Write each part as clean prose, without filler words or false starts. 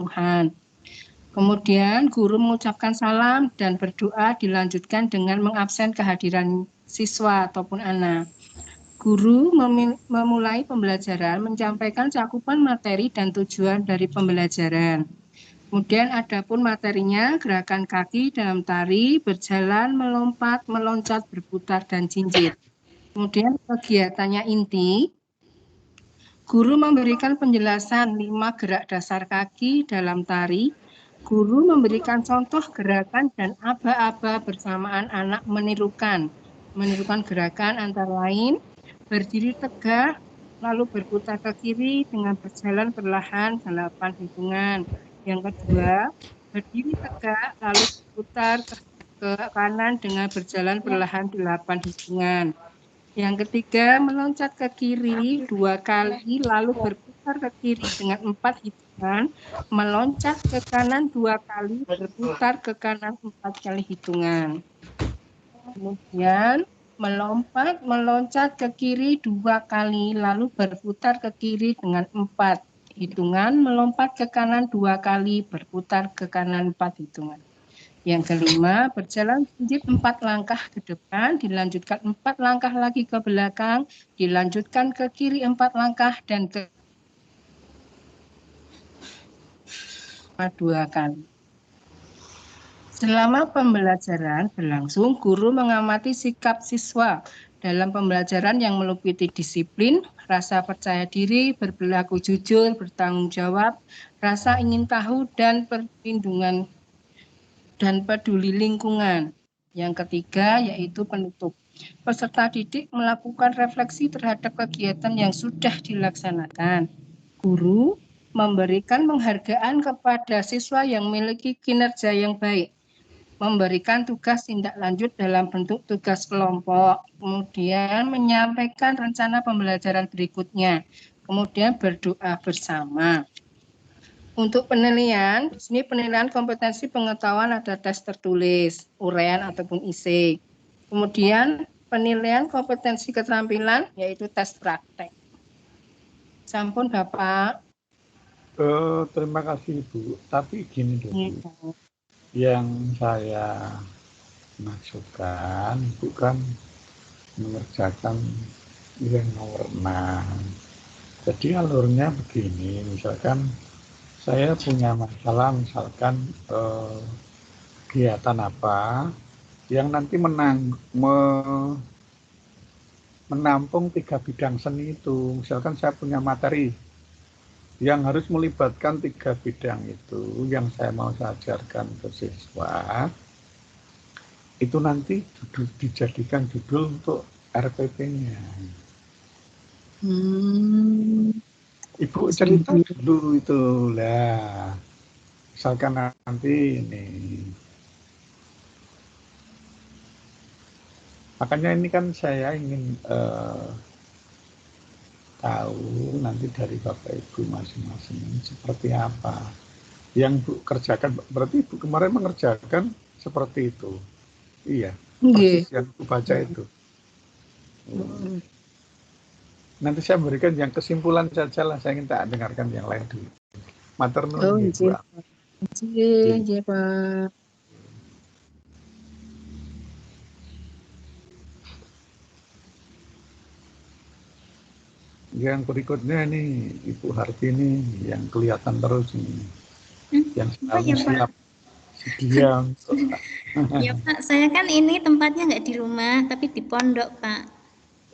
Tuhan. Kemudian guru mengucapkan salam dan berdoa dilanjutkan dengan mengabsen kehadiran siswa ataupun anak. Guru memulai pembelajaran menyampaikan cakupan materi dan tujuan dari pembelajaran. Kemudian adapun materinya gerakan kaki dalam tari, berjalan, melompat, meloncat, berputar, dan jinjit. Kemudian kegiatannya inti, guru memberikan penjelasan 5 gerak dasar kaki dalam tari. Guru memberikan contoh gerakan dan aba-aba bersamaan anak menirukan gerakan antara lain berdiri tegak, lalu berputar ke kiri dengan berjalan perlahan 8 hitungan. Yang kedua, berdiri tegak, lalu berputar ke kanan dengan berjalan perlahan 8 hitungan. Yang ketiga, meloncat ke kiri 2 kali, lalu berputar ke kiri dengan 4 hitungan, meloncat ke kanan 2 kali, berputar ke kanan 4 kali hitungan. Kemudian melompat, meloncat ke kiri 2 kali, lalu berputar ke kiri dengan 4 hitungan, melompat ke kanan 2 kali, berputar ke kanan 4 hitungan. Yang kelima, berjalan jinjit 4 langkah ke depan, dilanjutkan 4 langkah lagi ke belakang, dilanjutkan ke kiri 4 langkah, dan ke 2 kali. Selama pembelajaran berlangsung, guru mengamati sikap siswa dalam pembelajaran yang meliputi disiplin, rasa percaya diri, berperilaku jujur, bertanggung jawab, rasa ingin tahu, dan perlindungan dan peduli lingkungan. Yang ketiga yaitu penutup. Peserta didik melakukan refleksi terhadap kegiatan yang sudah dilaksanakan. Guru memberikan penghargaan kepada siswa yang memiliki kinerja yang baik, memberikan tugas tindak lanjut dalam bentuk tugas kelompok, kemudian menyampaikan rencana pembelajaran berikutnya, kemudian berdoa bersama. Untuk penilaian, di sini penilaian kompetensi pengetahuan ada tes tertulis, uraian ataupun IC. Kemudian penilaian kompetensi keterampilan yaitu tes praktek. Sampun Bapak. Terima kasih Ibu. Tapi gini dulu, Ya. yang saya maksudkan bukan mengerjakan yang nomor 6. Jadi alurnya begini, misalkan saya punya masalah, misalkan kegiatan apa yang nanti menampung 3 bidang seni itu. Misalkan saya punya materi yang harus melibatkan 3 bidang itu yang saya mau ajarkan ke siswa, itu nanti dijadikan judul untuk RPP-nya. Ibu cerita dulu itu lah. Misalkan nanti ini. Makanya ini kan saya ingin tahu nanti dari Bapak Ibu masing-masing seperti apa yang Bu kerjakan. Berarti Ibu kemarin mengerjakan seperti itu. Iya, persis yang aku baca itu. Nanti saya berikan yang kesimpulan saja lah, saya ingin tak dengarkan yang lain dulu. Matur nuwun Bu. Iya, Pak. Yang berikutnya ini Ibu Hartini yang kelihatan terus ini. Yang selalu siap sedia. Ya Pak, saya kan ini tempatnya nggak di rumah, tapi di pondok Pak.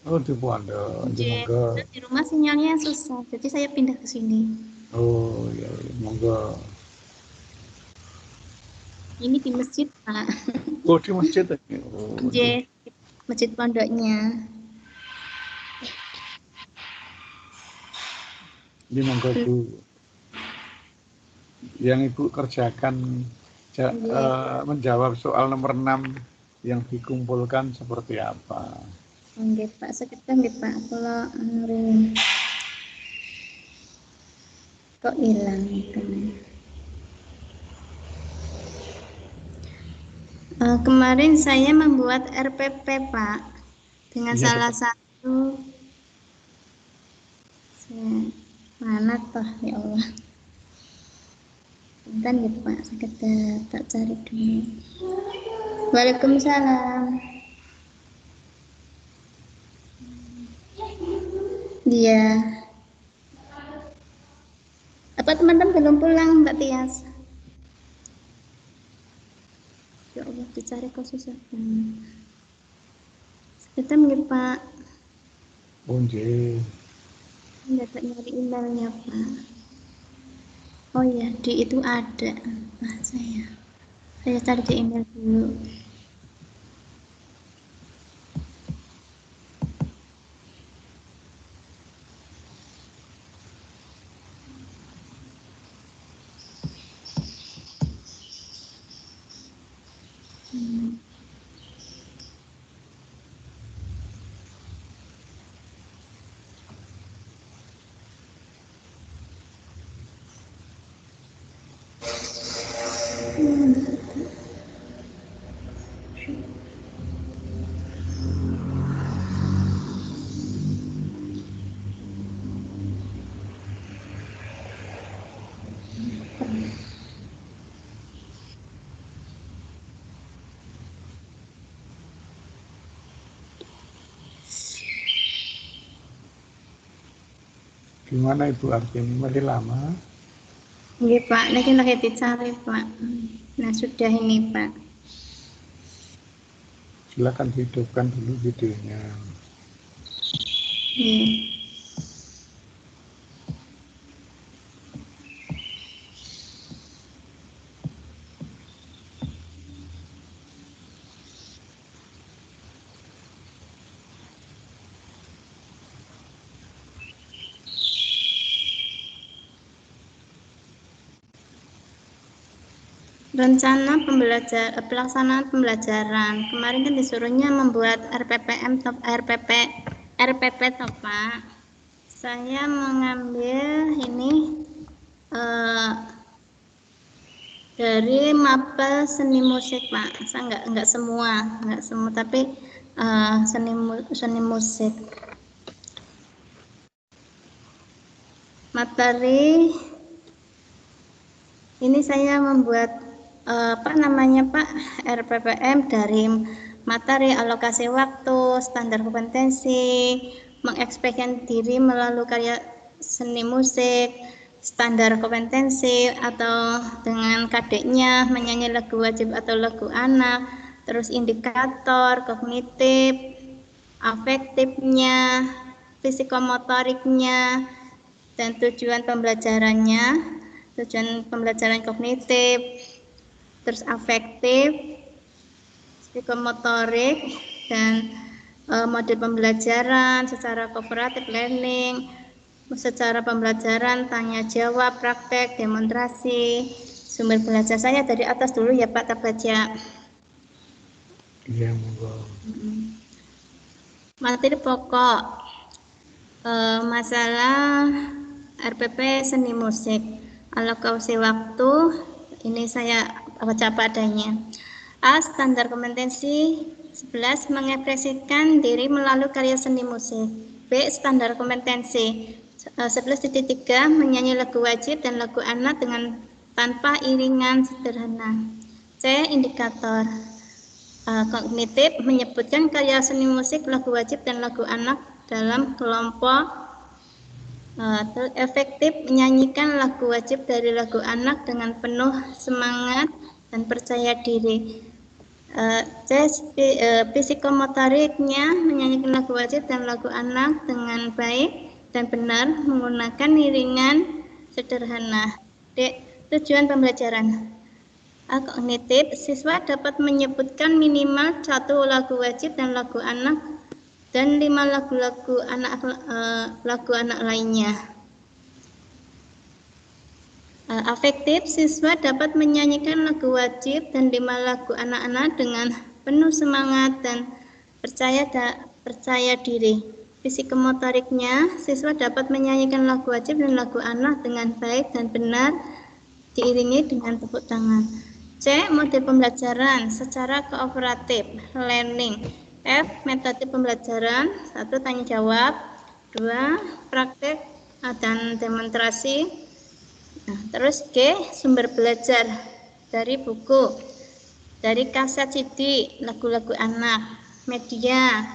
Oh di pondok, Di rumah sinyalnya susah, jadi saya pindah ke sini. Oh ya, monggo. Ini di masjid Pak. Oh di masjid ini. Oh, di masjid pondoknya. Ini monggo Bu. Yang Ibu kerjakan menjawab soal nomor 6 yang dikumpulkan seperti apa? Nggih Pak, sekedar nggih Pak, kula kok hilang itu. Kemarin saya membuat RPP Pak dengan salah satu mana toh ya Allah. Bentar ya Pak, saya tak cari dulu. Waalaikumsalam. Iya. Apa teman-teman belum pulang Mbak Tias? Ya Allah, dicari kok susah banget. Sebentar ya Pak. Bunyi. Dapat nyari emailnya Pak. Oh ya, di itu ada. Nah, saya cari di email dulu. Gimana Ibu Artini, masih lama? Iya Pak, lagi dicari Pak. Nah sudah ini Pak. Silakan hidupkan dulu videonya. Iya. Rencana pelaksanaan pembelajaran. Kemarin kan disuruhnya membuat RPP toh Pak. Saya mengambil ini dari mapel seni musik Pak. Saya nggak semua tapi seni musik. Materi ini saya membuat Pak RPPM dari materi alokasi waktu, standar kompetensi, mengekspresikan diri melalui karya seni musik, standar kompetensi atau dengan kadeknya, menyanyi lagu wajib atau lagu anak, terus indikator kognitif, afektifnya, psikomotoriknya, dan tujuan pembelajarannya. Tujuan pembelajaran kognitif, terus afektif, psikomotorik, dan model pembelajaran secara cooperative learning, secara pembelajaran tanya jawab, praktek, demonstrasi. Sumber belajar saya dari atas dulu ya Pak, tak baca. Iya, monggo. Materi pokok masalah RPP seni musik. Alokasi waktu ini saya baca padanya. A. Standar kompetensi 11. Mengekspresikan diri melalui karya seni musik. B. Standar kompetensi 11.3. Menyanyi lagu wajib dan lagu anak dengan tanpa iringan sederhana. C. Indikator kognitif menyebutkan karya seni musik, lagu wajib dan lagu anak dalam kelompok. Efektif menyanyikan lagu wajib dari lagu anak dengan penuh semangat dan percaya diri. Psikomotoriknya menyanyikan lagu wajib dan lagu anak dengan baik dan benar menggunakan iringan sederhana. D. Tujuan pembelajaran. Kognitif, siswa dapat menyebutkan minimal 1 lagu wajib dan lagu anak dan 5 lagu anak lainnya. Afektif, siswa dapat menyanyikan lagu wajib dan 5 lagu anak-anak dengan penuh semangat dan percaya diri. Psikomotoriknya, siswa dapat menyanyikan lagu wajib dan lagu anak dengan baik dan benar diiringi dengan tepuk tangan. C. Model pembelajaran secara kooperatif learning. F. Metode pembelajaran 1. Tanya jawab, 2. Praktek dan demonstrasi, Nah, terus G, sumber belajar dari buku, dari kaset CD, lagu-lagu anak. Media,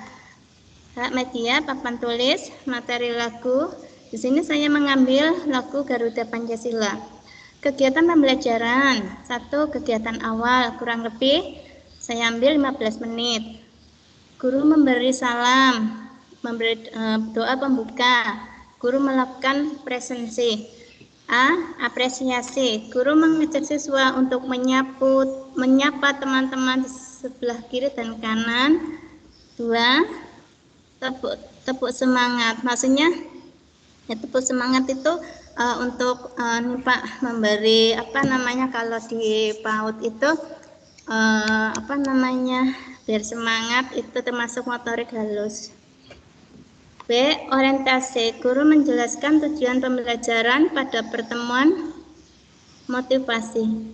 hak media, papan tulis, materi lagu. Di sini saya mengambil lagu Garuda Pancasila. Kegiatan pembelajaran, 1 kegiatan awal, kurang lebih saya ambil 15 menit. Guru memberi salam, memberi doa pembuka. Guru melakukan presentasi. A. Apresiasi. Guru mengajak siswa untuk menyapa teman-teman di sebelah kiri dan kanan. 2. Tepuk semangat. Maksudnya ya, tepuk semangat itu untuk Pak memberi kalau di PAUD itu biar semangat, itu termasuk motorik halus. B. Orientasi. Guru menjelaskan tujuan pembelajaran pada pertemuan motivasi.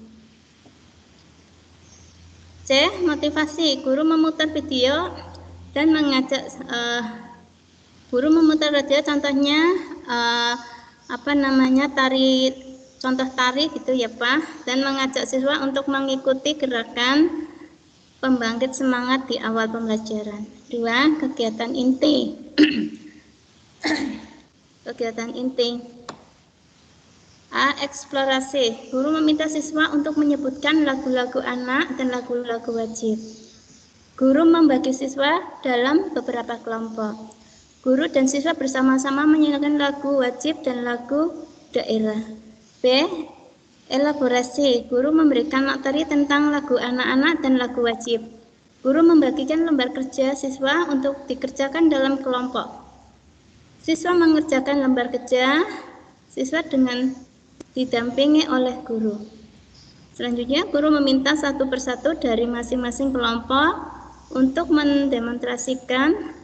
C. Motivasi. Guru memutar video dan mengajak contohnya contoh tari gitu ya Pak, dan mengajak siswa untuk mengikuti gerakan pembangkit semangat di awal pembelajaran. 2. Kegiatan inti. Kegiatan inti. A. Eksplorasi. Guru meminta siswa untuk menyebutkan lagu-lagu anak dan lagu-lagu wajib. Guru membagi siswa dalam beberapa kelompok. Guru dan siswa bersama-sama menyanyikan lagu wajib dan lagu daerah. B. Elaborasi. Guru memberikan materi tentang lagu anak-anak dan lagu wajib. Guru membagikan lembar kerja siswa untuk dikerjakan dalam kelompok. Siswa mengerjakan lembar kerja siswa dengan didampingi oleh guru. Selanjutnya, guru meminta satu persatu dari masing-masing kelompok untuk mendemonstrasikan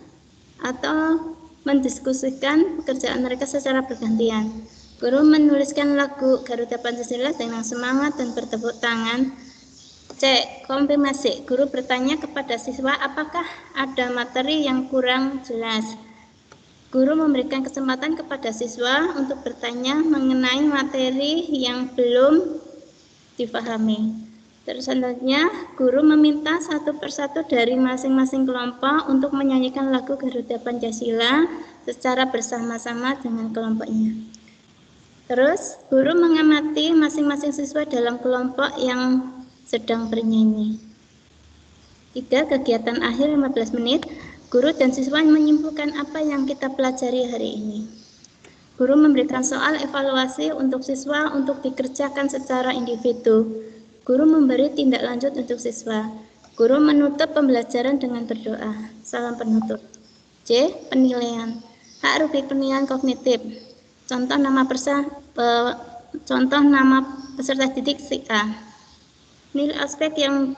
atau mendiskusikan pekerjaan mereka secara bergantian. Guru menuliskan lagu Garuda Pancasila dengan semangat dan bertepuk tangan. C. Konfirmasi. Guru bertanya kepada siswa apakah ada materi yang kurang jelas. Guru memberikan kesempatan kepada siswa untuk bertanya mengenai materi yang belum dipahami. Terus selanjutnya, guru meminta satu persatu dari masing-masing kelompok untuk menyanyikan lagu Garuda Pancasila secara bersama-sama dengan kelompoknya. Terus, guru mengamati masing-masing siswa dalam kelompok yang sedang bernyanyi. 3. Kegiatan akhir 15 menit. Guru dan siswa menyimpulkan apa yang kita pelajari hari ini. Guru memberikan soal evaluasi untuk siswa untuk dikerjakan secara individu. Guru memberi tindak lanjut untuk siswa. Guru menutup pembelajaran dengan berdoa. Salam penutup. C. Penilaian. Hak rubrik penilaian kognitif. Contoh nama peserta didik si A. Nilai aspek yang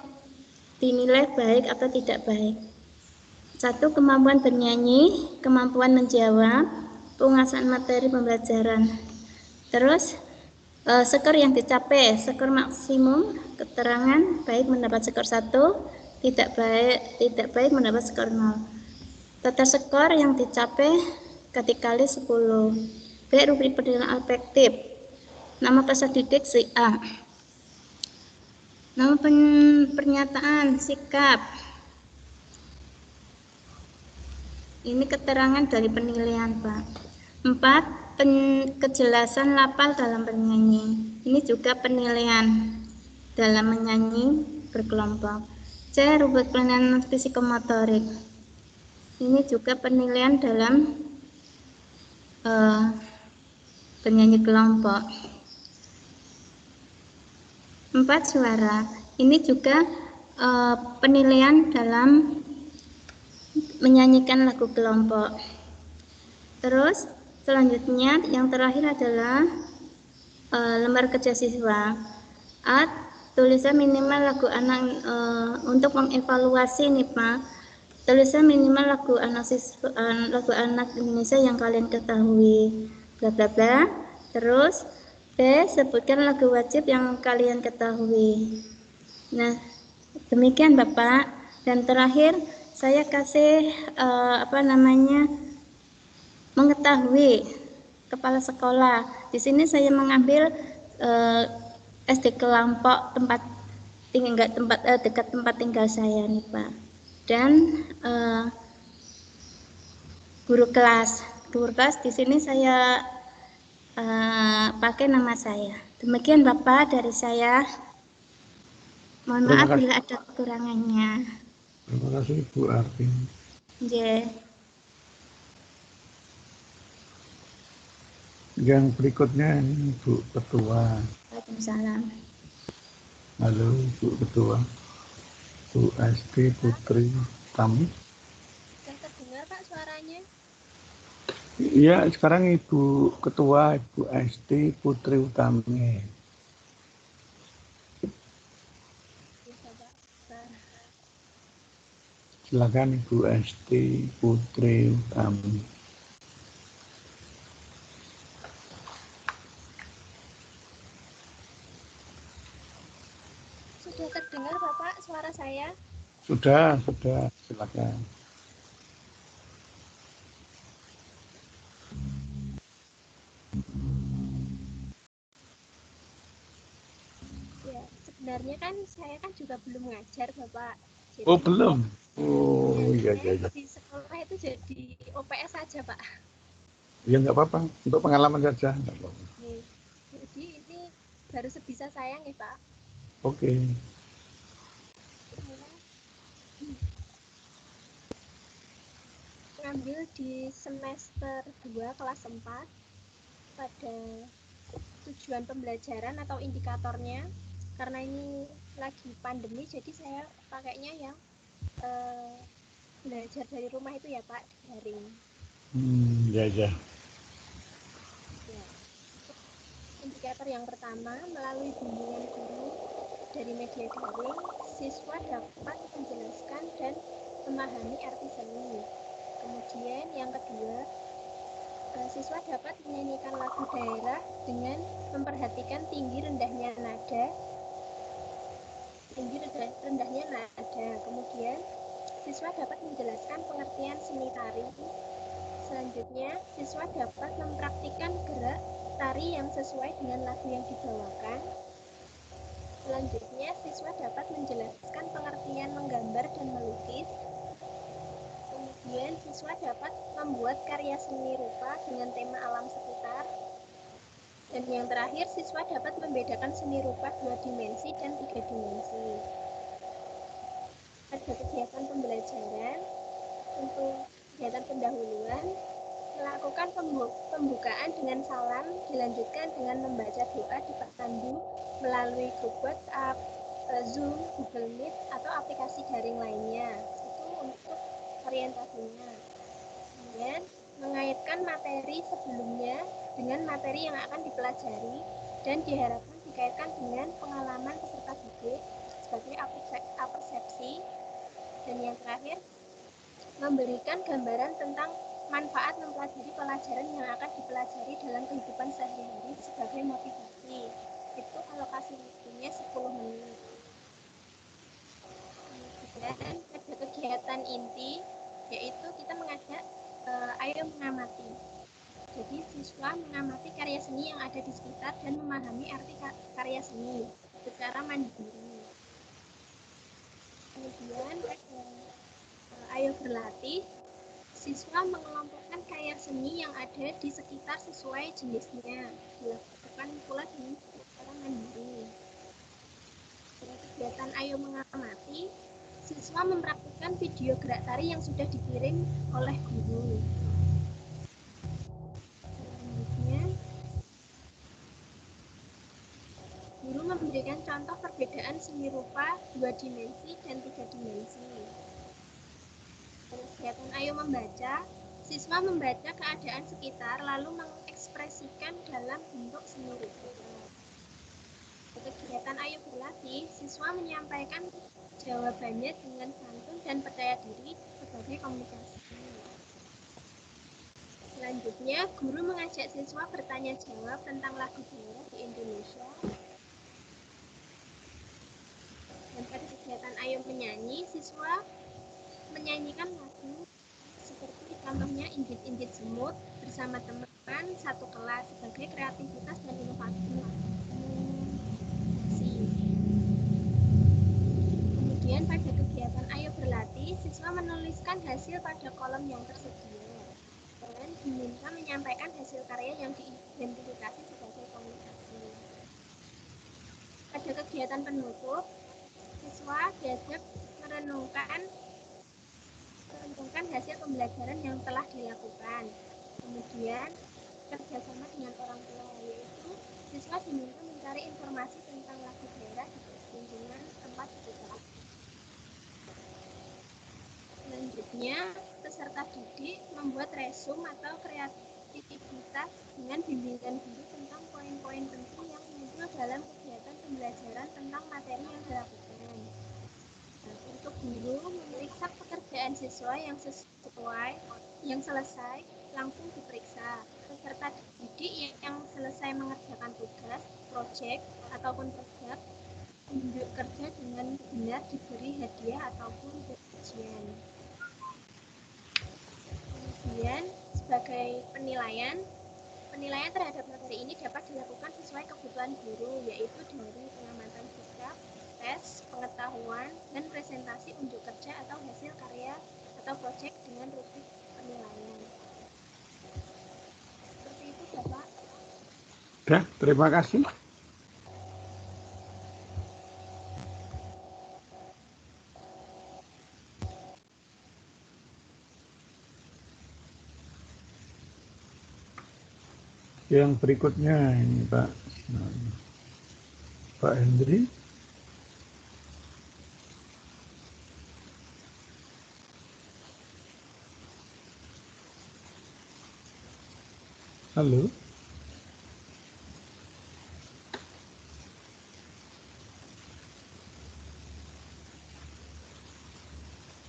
dinilai baik atau tidak baik. 1. Kemampuan bernyanyi, kemampuan menjawab, penguasaan materi pembelajaran. Terus skor yang dicapai, skor maksimum, keterangan baik mendapat skor 1, tidak baik mendapat skor 0. Total skor yang dicapai dikali 10. B. Rubrik penilaian afektif. Nama peserta didik si A. Nama pernyataan, sikap. Ini keterangan dari penilaian, Pak. 4. Kejelasan lafal dalam bernyanyi. Ini juga penilaian dalam menyanyi berkelompok. C. Rubrik penilaian psikomotorik. Ini juga penilaian dalam bernyanyi kelompok. 4. Suara. Ini juga penilaian dalam menyanyikan lagu kelompok. Terus selanjutnya yang terakhir adalah lembar kerja siswa. A. Tulisan minimal lagu anak untuk mengevaluasi nih Pak. Tulisan minimal lagu anak Indonesia yang kalian ketahui. Bla bla bla. Terus B. Sebutkan lagu wajib yang kalian ketahui. Nah, demikian Bapak. Dan terakhir saya kasih mengetahui kepala sekolah. Di sini saya mengambil SD Kelampok dekat tempat tinggal saya nih Pak. Dan guru kelas di sini saya pakai nama saya. Demikian Bapak dari saya. Mohon maaf bila ada kekurangannya. Terima kasih Bu Arvin. Yeah. Yang berikutnya ini Bu Ketua. Waalaikumsalam. Halo Bu Ketua. Bu SD Putri Tami. Sudah terdengar Pak suaranya? Iya, sekarang Ibu Ketua Ibu SD Putri Utami. Bisa Pak. Silakan Ibu SD Putri Utami. Sudah terdengar Bapak suara saya? Sudah, silakan. Ya, sebenarnya kan saya kan juga belum ngajar Bapak. Jadi, Oh, belum. Oh, iya. Di sekolah itu jadi OPS saja Pak. Ya nggak apa-apa, untuk pengalaman saja. Jadi ini baru sebisa saya nih Pak. Oke. Saya ngambil di semester 2 kelas 4 pada tujuan pembelajaran atau indikatornya. Karena ini lagi pandemi, jadi saya pakainya yang belajar dari rumah itu ya Pak, daring. Ya. Ya. Indikator yang pertama, melalui bimbingan guru dari media daring, siswa dapat menjelaskan dan memahami arti seni. Kemudian yang kedua, siswa dapat menyanyikan lagu daerah dengan memperhatikan tinggi rendahnya nada. Kemudian siswa dapat menjelaskan pengertian seni tari. Selanjutnya, siswa dapat mempraktikkan gerak tari yang sesuai dengan lagu yang dibawakan. Selanjutnya, siswa dapat menjelaskan pengertian menggambar dan melukis. Kemudian, siswa dapat membuat karya seni rupa dengan tema alam sekitar. Dan yang terakhir, siswa dapat membedakan seni rupa 2 dimensi dan 3 dimensi. Pada kegiatan pembelajaran, untuk kegiatan pendahuluan, melakukan pembukaan dengan salam, dilanjutkan dengan membaca doa dipandu melalui grup WhatsApp, Zoom, Google Meet, atau aplikasi daring lainnya. Itu untuk orientasinya. Kemudian, mengaitkan materi sebelumnya dengan materi yang akan dipelajari dan diharapkan dikaitkan dengan pengalaman peserta didik sebagai apersepsi. Dan yang terakhir, memberikan gambaran tentang manfaat mempelajari pelajaran yang akan dipelajari dalam kehidupan sehari-hari sebagai motivasi. Itu alokasi waktunya 10 menit. Kemudian ada kegiatan inti, yaitu kita mengajak ayo mengamati. Jadi siswa mengamati karya seni yang ada di sekitar dan memahami arti karya seni secara mandiri. Kemudian ayo berlatih, siswa mengelompokkan karya seni yang ada di sekitar sesuai jenisnya, dilakukan pula dengan cara mandiri. Pada kegiatan ayo mengamati, siswa mempraktikkan video gerak tari yang sudah dikirim oleh guru. Selanjutnya, guru memberikan contoh perbedaan seni rupa 2 dimensi dan 3 dimensi. Pada kegiatan ayo membaca, siswa membaca keadaan sekitar lalu mengekspresikan dalam bentuk seni rupa. Pada kegiatan ayo berlatih, siswa menyampaikan jawabannya dengan santun dan percaya diri sebagai komunikasi. Selanjutnya, guru mengajak siswa bertanya jawab tentang lagu daerah di Indonesia. Dan pada kegiatan ayo menyanyi, siswa menyanyikan lagu seperti contohnya Inggit-inggit semut bersama teman satu kelas sebagai kreativitas dan inovasi. menuliskan hasil pada kolom yang tersedia dan diminta menyampaikan hasil karya yang diidentifikasi sebagai komunikasi. Pada kegiatan penutup, siswa diajak merenungkan hasil pembelajaran yang telah dilakukan. Kemudian kerjasama dengan orang tua, yaitu siswa diminta mencari informasi tentang lagu daerah di lingkungan tempat sekolah. Selanjutnya, peserta didik membuat resume atau kreativitas dengan bimbingan guru tentang poin-poin penting yang muncul dalam kegiatan pembelajaran tentang materi yang dilakukan. Nah, untuk guru memeriksa pekerjaan siswa yang selesai langsung diperiksa. Peserta didik yang selesai mengerjakan tugas, proyek ataupun program tunjuk kerja dengan benar diberi hadiah ataupun pujian. Kemudian sebagai penilaian terhadap materi ini dapat dilakukan sesuai kebutuhan guru, yaitu dari pengamatan sikap, tes, pengetahuan, dan presentasi unjuk kerja atau hasil karya atau proyek dengan rubrik penilaian. Seperti itu, Bapak. Sudah, terima kasih. Yang berikutnya ini Pak Hendri. Halo.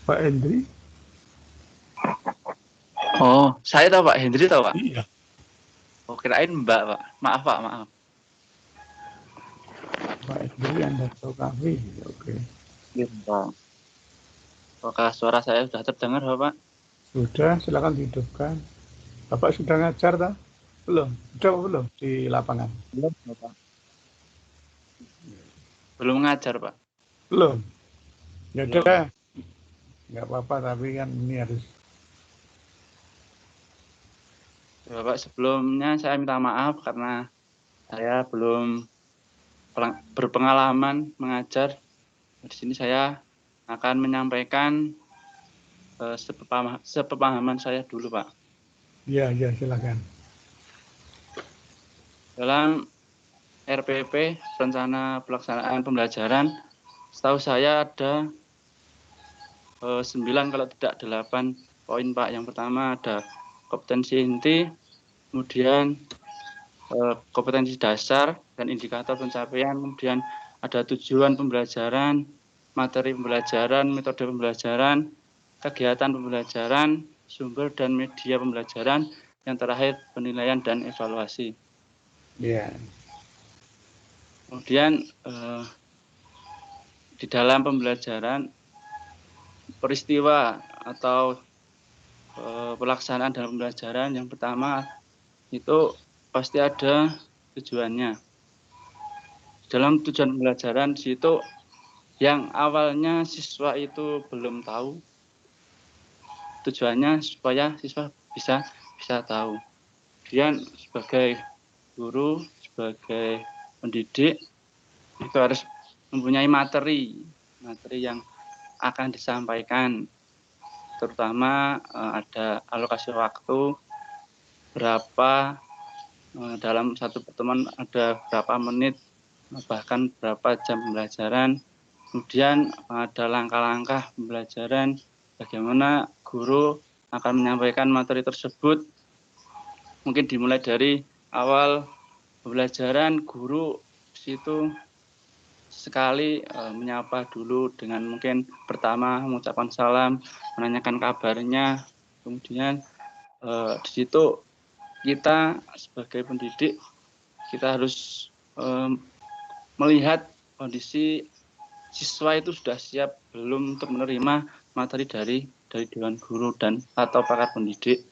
Pak Hendri. Oh, saya tahu Pak Hendri tahu Pak. Iya. Oh, kirain Mbak Pak. Maaf Pak, maaf. Pak Hendri Anda tahu kami. Oke. Iya Pak. Apakah suara saya sudah terdengar Bapak? Sudah, silakan dihidupkan. Bapak sudah ngajar tak? Belum? Sudah belum di lapangan? Belum Bapak. Belum ngajar Pak. Belum? Ya Belum. udah. Nggak apa-apa, tapi kan ini harus. Bapak, sebelumnya saya minta maaf karena saya belum berpengalaman mengajar. Di sini saya akan menyampaikan sepemahaman saya dulu Pak. Iya, silakan. Dalam RPP, Rencana Pelaksanaan Pembelajaran, setahu saya ada 9 kalau tidak 8 poin Pak. Yang pertama ada kompetensi inti, kemudian kompetensi dasar dan indikator pencapaian, kemudian ada tujuan pembelajaran, materi pembelajaran, metode pembelajaran, kegiatan pembelajaran, sumber dan media pembelajaran, yang terakhir penilaian dan evaluasi. Iya. Kemudian di dalam pembelajaran, peristiwa atau pelaksanaan dalam pembelajaran yang pertama itu pasti ada tujuannya. Dalam tujuan pembelajaran di situ yang awalnya siswa itu belum tahu tujuannya supaya siswa bisa tahu. Kemudian sebagai guru, sebagai pendidik itu harus mempunyai materi yang akan disampaikan, terutama ada alokasi waktu berapa, dalam satu pertemuan ada berapa menit, bahkan berapa jam pembelajaran. Kemudian ada langkah-langkah pembelajaran, bagaimana guru akan menyampaikan materi tersebut. Mungkin dimulai dari awal pembelajaran, guru di situ sekali menyapa dulu dengan mungkin pertama mengucapkan salam, menanyakan kabarnya. Kemudian di situ kita sebagai pendidik kita harus melihat kondisi siswa itu sudah siap belum untuk menerima materi dari dewan guru dan atau pakar pendidik.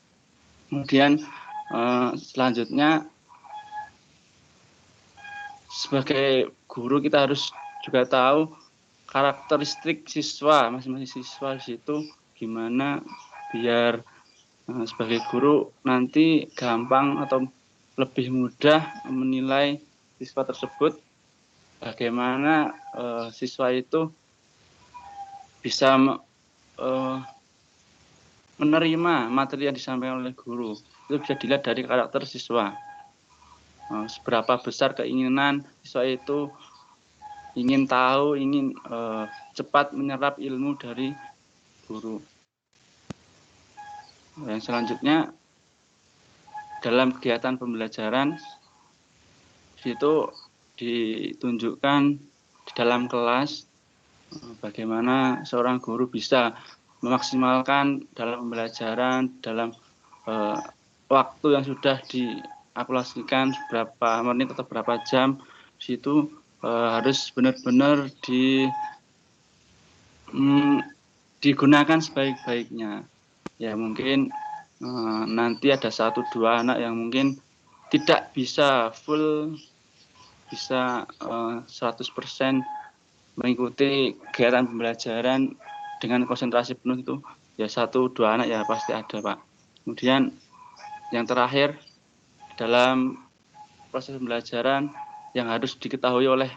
Kemudian selanjutnya sebagai guru kita harus juga tahu karakteristik siswa, masing-masing siswa di situ gimana biar sebagai guru nanti gampang atau lebih mudah menilai siswa tersebut, bagaimana siswa itu bisa menerima materi yang disampaikan oleh guru. Itu bisa dilihat dari karakter siswa. Seberapa besar keinginan siswa itu ingin tahu, ingin cepat menyerap ilmu dari guru. Yang selanjutnya, dalam kegiatan pembelajaran, itu ditunjukkan di dalam kelas bagaimana seorang guru bisa memaksimalkan dalam pembelajaran, dalam waktu yang sudah diakulasikan berapa menit atau berapa jam. Di situ harus benar-benar digunakan sebaik-baiknya. Ya mungkin nanti ada 1-2 anak yang mungkin tidak bisa full, bisa 100% mengikuti kegiatan pembelajaran dengan konsentrasi penuh. Itu ya 1-2 anak ya pasti ada, Pak. Kemudian yang terakhir, dalam proses pembelajaran yang harus diketahui oleh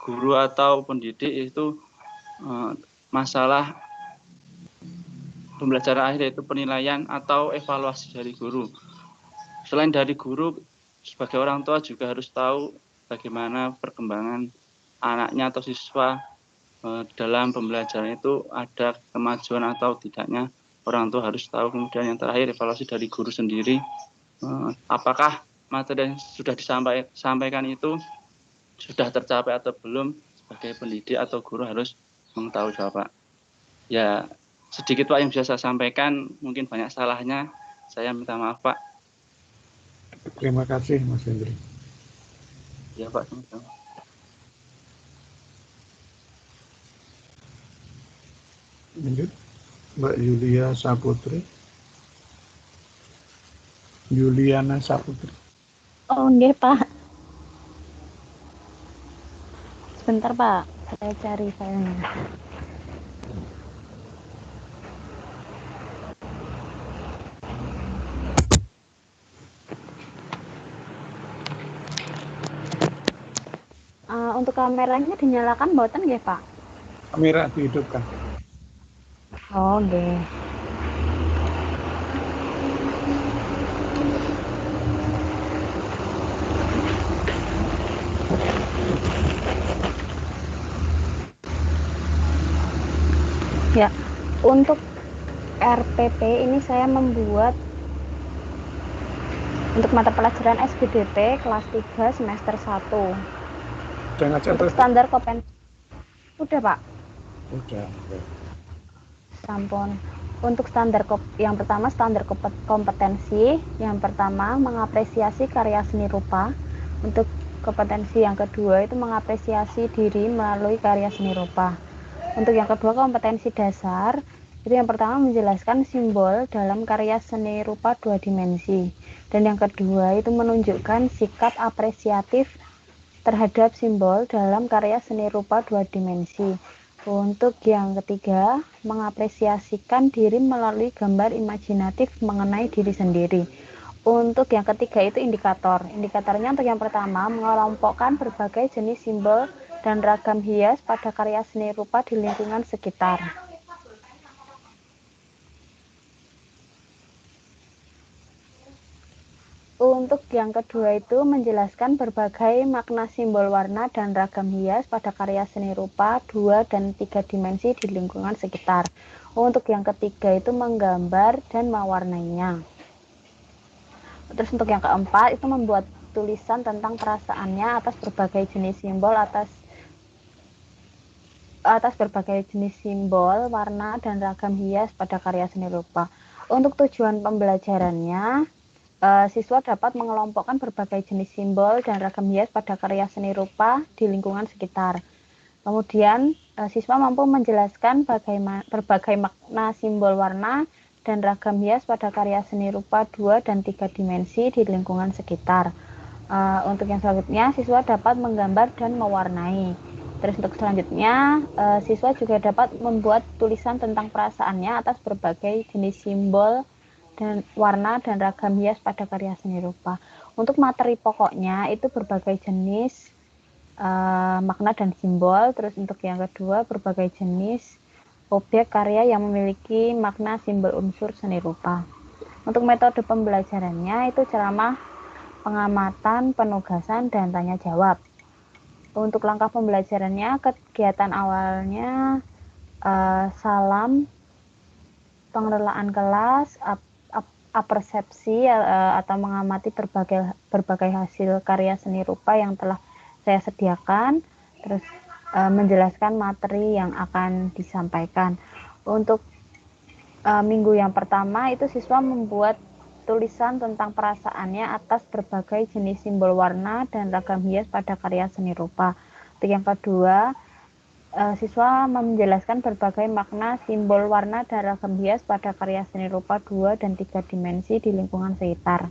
guru atau pendidik itu masalah pembelajaran akhir, yaitu penilaian atau evaluasi dari guru. Selain dari guru, sebagai orang tua juga harus tahu bagaimana perkembangan anaknya atau siswa dalam pembelajaran itu ada kemajuan atau tidaknya. Orang tua harus tahu. Kemudian yang terakhir, evaluasi dari guru sendiri. Apakah materi yang sudah disampaikan itu sudah tercapai atau belum? Sebagai pendidik atau guru harus mengetahui, Pak. Ya, sedikit Pak yang bisa saya sampaikan, mungkin banyak salahnya. Saya minta maaf, Pak. Terima kasih, Mas Hendri. Ya, Pak. Sama-sama. Lanjut, Mbak Yulia Saputri. Yuliana Saputri. Oh, nggih, Pak. Sebentar, Pak. Saya cari filenya. Untuk kameranya dinyalakan mboten nggih, Pak? Kamera dihidupkan. Oh, nggih. Ya, untuk RPP ini saya membuat untuk mata pelajaran SBDP kelas 3 semester 1. Untuk standar kompetensi. Udah, Pak? Udah. Sampun. Untuk standar yang pertama standar kompetensi, yang pertama mengapresiasi karya seni rupa. Untuk kompetensi yang kedua itu mengapresiasi diri melalui karya seni rupa. Untuk yang kedua kompetensi dasar, itu yang pertama menjelaskan simbol dalam karya seni rupa 2 dimensi. Dan yang kedua itu menunjukkan sikap apresiatif terhadap simbol dalam karya seni rupa 2 dimensi. Untuk yang ketiga, mengapresiasikan diri melalui gambar imajinatif mengenai diri sendiri. Untuk yang ketiga itu indikator. Indikatornya untuk yang pertama, mengelompokkan berbagai jenis simbol dan ragam hias pada karya seni rupa di lingkungan sekitar. Untuk yang kedua itu menjelaskan berbagai makna simbol warna dan ragam hias pada karya seni rupa 2 dan 3 dimensi di lingkungan sekitar. Untuk yang ketiga itu menggambar dan mewarnainya. Terus untuk yang keempat itu membuat tulisan tentang perasaannya atas berbagai jenis simbol atas berbagai jenis simbol, warna dan ragam hias pada karya seni rupa. Untuk tujuan pembelajarannya, siswa dapat mengelompokkan berbagai jenis simbol dan ragam hias pada karya seni rupa di lingkungan sekitar. Kemudian, siswa mampu menjelaskan berbagai makna simbol warna dan ragam hias pada karya seni rupa 2 dan 3 dimensi di lingkungan sekitar. Untuk yang selanjutnya, siswa dapat menggambar dan mewarnai. Terus untuk selanjutnya, siswa juga dapat membuat tulisan tentang perasaannya atas berbagai jenis simbol dan warna dan ragam hias pada karya seni rupa. Untuk materi pokoknya itu berbagai jenis makna dan simbol. Terus untuk yang kedua, berbagai jenis objek karya yang memiliki makna, simbol, unsur seni rupa. Untuk metode pembelajarannya itu ceramah, pengamatan, penugasan, dan tanya jawab. Untuk langkah pembelajarannya, kegiatan awalnya salam, pengelolaan kelas, apersepsi atau mengamati berbagai hasil karya seni rupa yang telah saya sediakan, terus menjelaskan materi yang akan disampaikan. Untuk minggu yang pertama itu siswa membuat tulisan tentang perasaannya atas berbagai jenis simbol warna dan ragam hias pada karya seni rupa. Untuk yang kedua, siswa menjelaskan berbagai makna, simbol, warna, dan ragam hias pada karya seni rupa 2 dan 3 dimensi di lingkungan sekitar.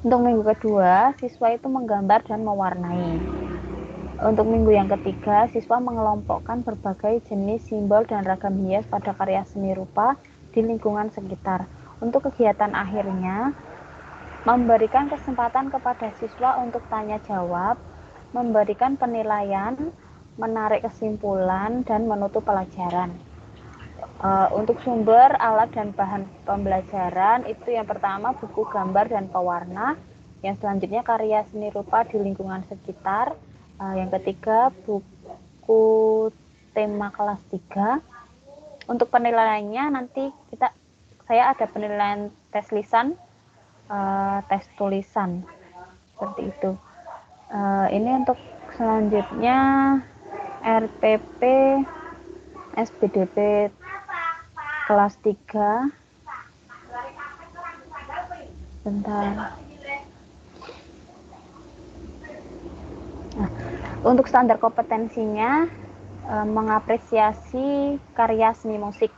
Untuk minggu kedua, siswa itu menggambar dan mewarnai. Untuk minggu yang ketiga, siswa mengelompokkan berbagai jenis simbol dan ragam hias pada karya seni rupa di lingkungan sekitar. Untuk kegiatan akhirnya, memberikan kesempatan kepada siswa untuk tanya jawab, memberikan penilaian, menarik kesimpulan, dan menutup pelajaran. Untuk sumber, alat, dan bahan pembelajaran itu yang pertama buku gambar dan pewarna, yang selanjutnya karya seni rupa di lingkungan sekitar, yang ketiga buku tema kelas 3. Untuk penilaiannya nanti saya ada penilaian tes lisan, tes tulisan, seperti itu. Ini untuk selanjutnya RPP SPDP kelas 3. Bentar. Nah, untuk standar kompetensinya mengapresiasi karya seni musik.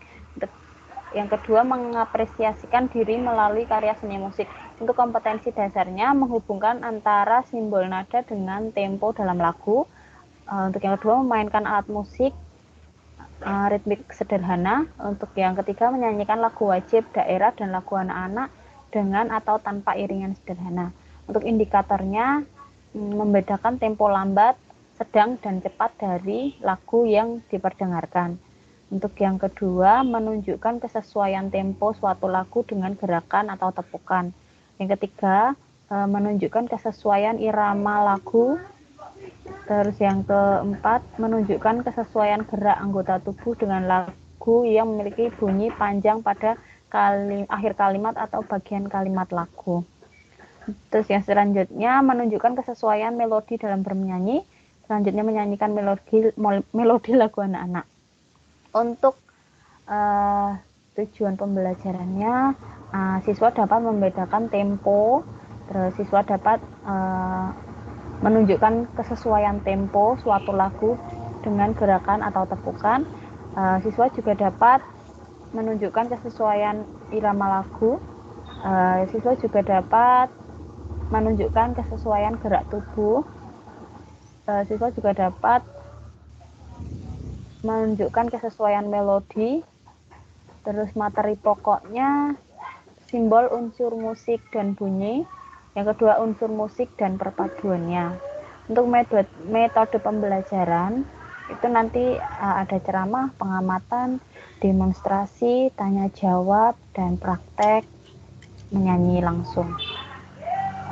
Yang kedua, mengapresiasikan diri melalui karya seni musik. Untuk kompetensi dasarnya menghubungkan antara simbol nada dengan tempo dalam lagu. Untuk yang kedua, memainkan alat musik ritmik sederhana. Untuk yang ketiga, menyanyikan lagu wajib daerah dan lagu anak-anak dengan atau tanpa iringan sederhana. Untuk indikatornya, membedakan tempo lambat, sedang, dan cepat dari lagu yang diperdengarkan. Untuk yang kedua, menunjukkan kesesuaian tempo suatu lagu dengan gerakan atau tepukan. Yang ketiga, menunjukkan kesesuaian irama lagu. Terus yang keempat, menunjukkan kesesuaian gerak anggota tubuh dengan lagu yang memiliki bunyi panjang pada akhir kalimat atau bagian kalimat lagu. Terus yang selanjutnya, menunjukkan kesesuaian melodi dalam bernyanyi. Selanjutnya, menyanyikan melodi lagu anak-anak. Untuk tujuan pembelajarannya, siswa dapat membedakan tempo, terus siswa dapat menunjukkan kesesuaian tempo suatu lagu dengan gerakan atau tepukan. Siswa juga dapat menunjukkan kesesuaian irama lagu. Siswa juga dapat menunjukkan kesesuaian gerak tubuh. Siswa juga dapat menunjukkan kesesuaian melodi. Terus materi pokoknya simbol, unsur musik dan bunyi. Yang kedua, unsur musik dan perpaduannya. Untuk metode pembelajaran itu nanti ada ceramah, pengamatan, demonstrasi, tanya jawab, dan praktek menyanyi langsung.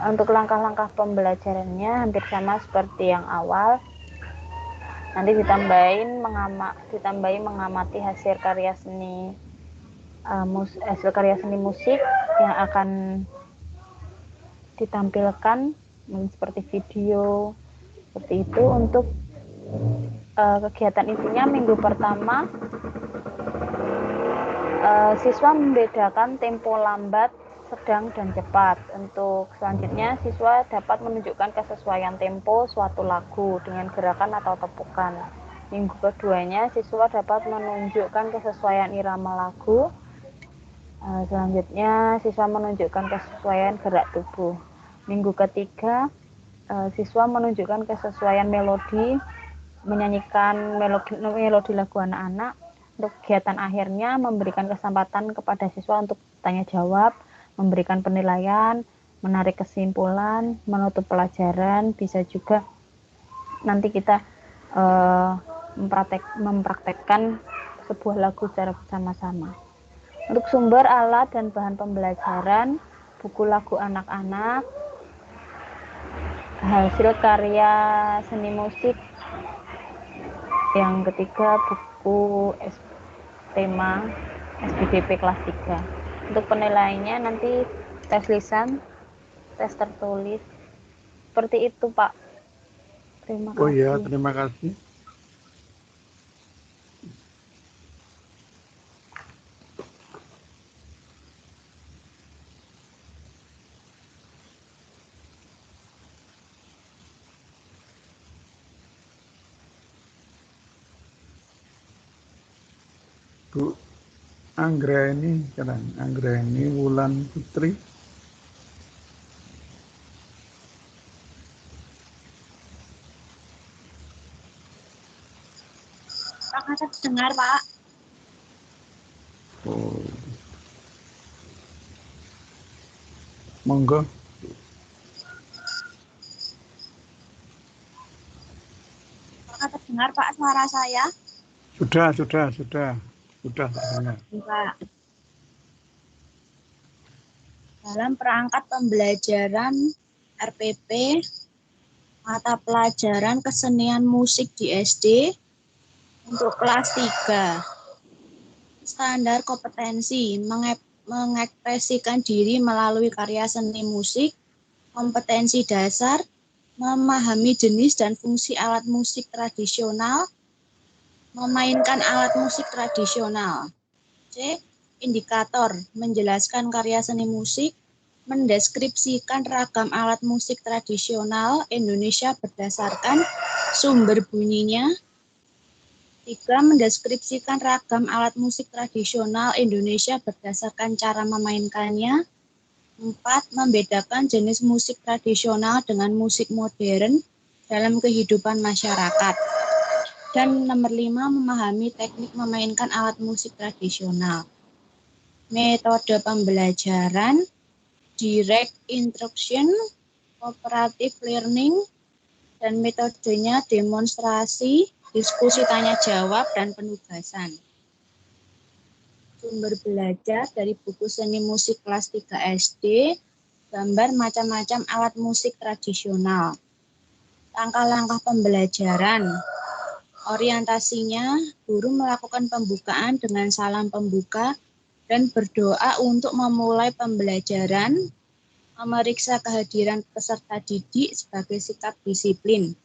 Untuk langkah-langkah pembelajarannya hampir sama seperti yang awal. Nanti ditambahi mengamati hasil karya seni musik yang akan ditampilkan seperti video seperti itu. Untuk kegiatan intinya minggu pertama siswa membedakan tempo lambat, sedang, dan cepat. Untuk selanjutnya, siswa dapat menunjukkan kesesuaian tempo suatu lagu dengan gerakan atau tepukan. Minggu keduanya, siswa dapat menunjukkan kesesuaian irama lagu. Selanjutnya, siswa menunjukkan kesesuaian gerak tubuh. Minggu ketiga, siswa menunjukkan kesesuaian melodi. menyanyikan melodi lagu anak-anak. Untuk kegiatan akhirnya memberikan kesempatan kepada siswa untuk tanya jawab, memberikan penilaian, menarik kesimpulan, menutup pelajaran, bisa juga nanti kita mempraktekkan sebuah lagu secara bersama-sama. Untuk sumber, alat, dan bahan pembelajaran, buku lagu anak-anak, hasil karya seni musik. Yang ketiga, buku tema SBDP kelas 3. Untuk penilaiannya nanti tes lisan, tes tertulis. Seperti itu, Pak. Terima kasih. Oh iya, terima kasih. Bu Anggreni, sekarang Anggreni Wulan Putri. Apakah terdengar, Pak? Oh. Monggo. Apakah terdengar, Pak, suara saya? Sudah terdengar. Pak. Dalam perangkat pembelajaran RPP, mata pelajaran kesenian musik di SD untuk kelas 3. Standar kompetensi mengekspresikan diri melalui karya seni musik, kompetensi dasar, memahami jenis dan fungsi alat musik tradisional, memainkan alat musik tradisional. C. Indikator, menjelaskan karya seni musik, mendeskripsikan ragam alat musik tradisional Indonesia berdasarkan sumber bunyinya. 3. Mendeskripsikan ragam alat musik tradisional Indonesia berdasarkan cara memainkannya. 4. Membedakan jenis musik tradisional dengan musik modern dalam kehidupan masyarakat. Dan nomor 5, memahami teknik memainkan alat musik tradisional. Metode pembelajaran, direct instruction, cooperative learning, dan metodenya demonstrasi, diskusi tanya jawab, dan penugasan. Sumber belajar dari buku seni musik kelas 3 SD, gambar macam-macam alat musik tradisional. Langkah-langkah pembelajaran. Orientasinya, guru melakukan pembukaan dengan salam pembuka dan berdoa untuk memulai pembelajaran, memeriksa kehadiran peserta didik sebagai sikap disiplin.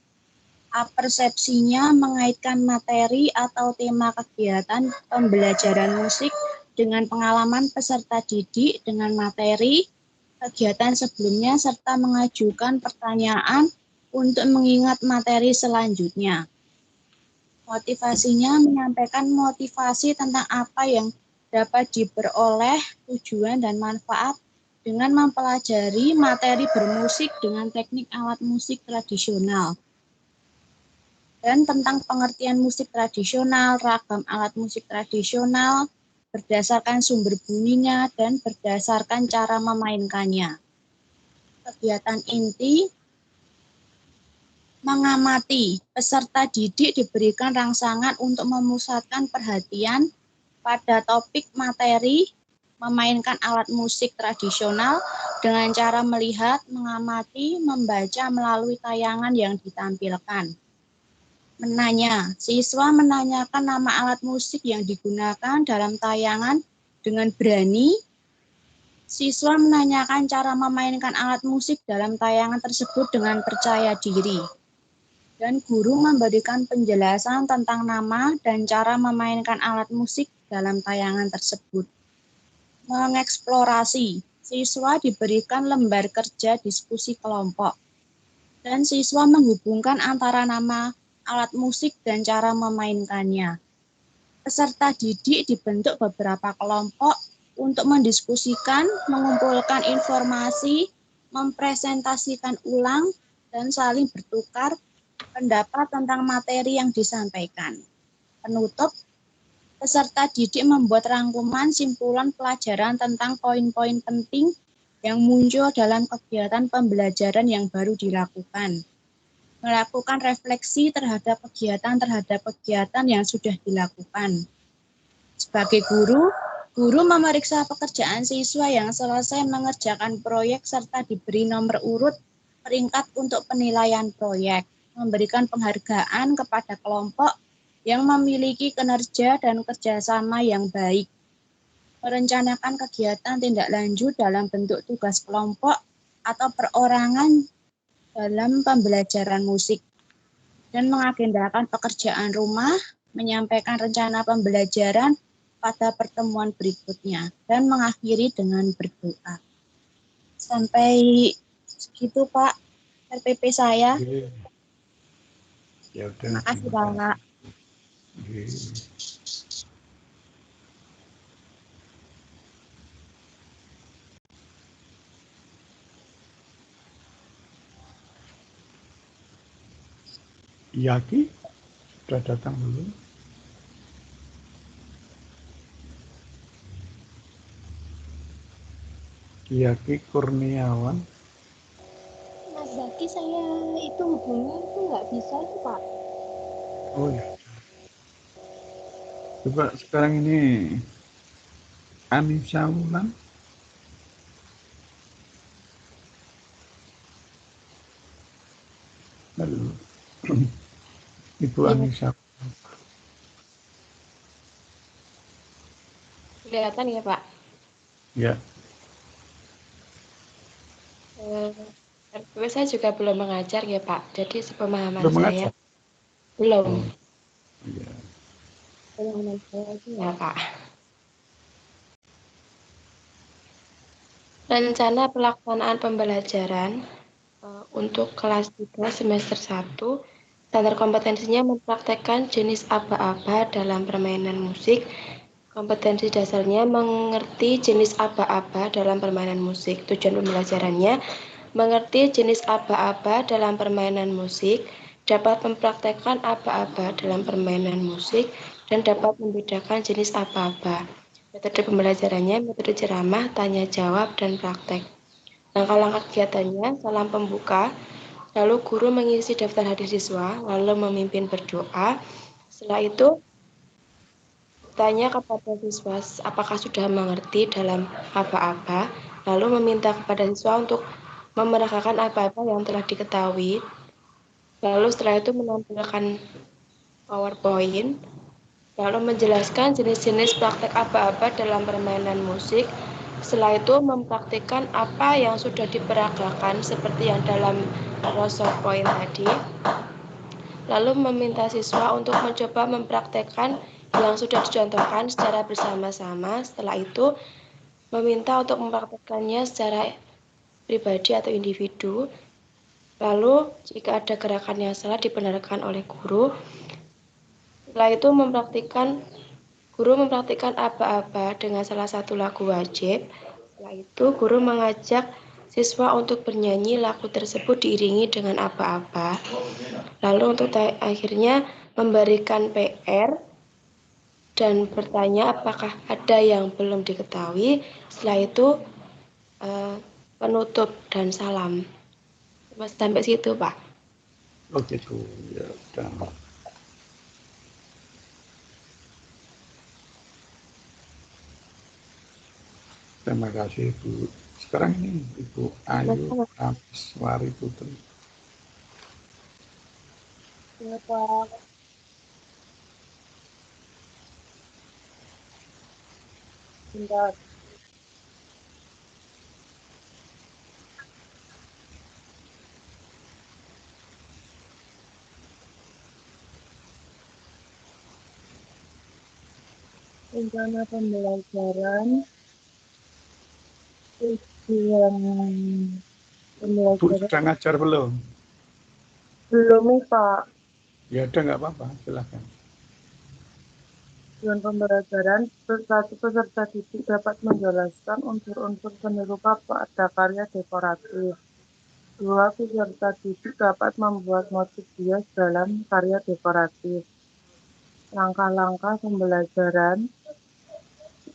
Persepsinya mengaitkan materi atau tema kegiatan pembelajaran musik dengan pengalaman peserta didik dengan materi kegiatan sebelumnya serta mengajukan pertanyaan untuk mengingat materi selanjutnya. Motivasinya menyampaikan motivasi tentang apa yang dapat diperoleh, tujuan dan manfaat dengan mempelajari materi bermusik dengan teknik alat musik tradisional. Dan tentang pengertian musik tradisional, ragam alat musik tradisional, berdasarkan sumber bunyinya dan berdasarkan cara memainkannya. Kegiatan inti, mengamati. Peserta didik diberikan rangsangan untuk memusatkan perhatian pada topik materi memainkan alat musik tradisional dengan cara melihat, mengamati, membaca melalui tayangan yang ditampilkan. Menanya, siswa menanyakan nama alat musik yang digunakan dalam tayangan dengan berani. Siswa menanyakan cara memainkan alat musik dalam tayangan tersebut dengan percaya diri. Dan guru memberikan penjelasan tentang nama dan cara memainkan alat musik dalam tayangan tersebut. Mengeksplorasi, siswa diberikan lembar kerja diskusi kelompok. Dan siswa menghubungkan antara nama alat musik dan cara memainkannya. Peserta didik dibentuk beberapa kelompok untuk mendiskusikan, mengumpulkan informasi, mempresentasikan ulang, dan saling bertukar pendapat tentang materi yang disampaikan. Penutup, peserta didik membuat rangkuman simpulan pelajaran tentang poin-poin penting yang muncul dalam kegiatan pembelajaran yang baru dilakukan. Melakukan refleksi terhadap kegiatan yang sudah dilakukan. Sebagai guru memeriksa pekerjaan siswa yang selesai mengerjakan proyek serta diberi nomor urut peringkat untuk penilaian proyek, memberikan penghargaan kepada kelompok yang memiliki kinerja dan kerjasama yang baik, merencanakan kegiatan tindak lanjut dalam bentuk tugas kelompok atau perorangan dalam pembelajaran musik, dan mengagendakan pekerjaan rumah, menyampaikan rencana pembelajaran pada pertemuan berikutnya, dan mengakhiri dengan berdoa. Sampai segitu Pak RPP saya. Oke. Ya udah. Terima kasih Pak. Oke. Yaki sudah datang belum? Yaki Kurniawan. Mas Zaki, saya itu hubungi itu nggak bisa itu Pak. Oh ya. Coba sekarang ini Anissa Wulan. Halo. Ibu Anissa. Kelihatan ya Pak? Ya. RPP saya juga belum mengajar ya Pak, jadi sepemahaman Belum saya mengajar? belum. Oh, iya. Pemahaman saya ya Pak. Rencana pelaksanaan pembelajaran untuk kelas 3 semester 1, standar kompetensinya mempraktekkan jenis aba-aba dalam permainan musik. Kompetensi dasarnya mengerti jenis aba-aba dalam permainan musik. Tujuan pembelajarannya mengerti jenis aba-aba dalam permainan musik, dapat mempraktekkan aba-aba dalam permainan musik, dan dapat membedakan jenis aba-aba. Metode pembelajarannya metode ceramah, tanya jawab, dan praktek. Langkah-langkah kegiatannya, salam pembuka, lalu guru mengisi daftar hadir siswa, lalu memimpin berdoa. Setelah itu, tanya kepada siswa apakah sudah mengerti dalam aba-aba, lalu meminta kepada siswa untuk memeragakan apa-apa yang telah diketahui. Lalu setelah itu menampilkan PowerPoint, lalu menjelaskan jenis-jenis praktek aba-aba dalam permainan musik. Setelah itu mempraktikkan apa yang sudah diperagakan seperti yang dalam brosur point tadi. Lalu meminta siswa untuk mencoba mempraktekkan yang sudah dicontohkan secara bersama-sama. Setelah itu meminta untuk mempraktekkannya secara pribadi atau individu. Lalu jika ada gerakan yang salah dibenarkan oleh guru. Setelah itu guru mempraktikkan aba-aba dengan salah satu lagu wajib. Setelah itu guru mengajak siswa untuk bernyanyi lagu tersebut diiringi dengan aba-aba. Lalu untuk akhirnya memberikan PR dan bertanya apakah ada yang belum diketahui. Setelah itu penutup dan salam. Sampai situ Pak. Oh gitu, ya udah. Terima kasih Ibu. Sekarang ini Ibu Ayu Ramswari Putri. Ya Pak. Bentar. Rencana pembelajaran tujuan Bu pembelajaran sudah ngajar belum? belum nih Pak. Ya udah nggak apa-apa, silakan. Tujuan pembelajaran satu peserta didik dapat menjelaskan unsur-unsur seni rupa pada karya dekoratif. kedua, peserta didik dapat membuat motif hias dalam karya dekoratif. Langkah-langkah pembelajaran.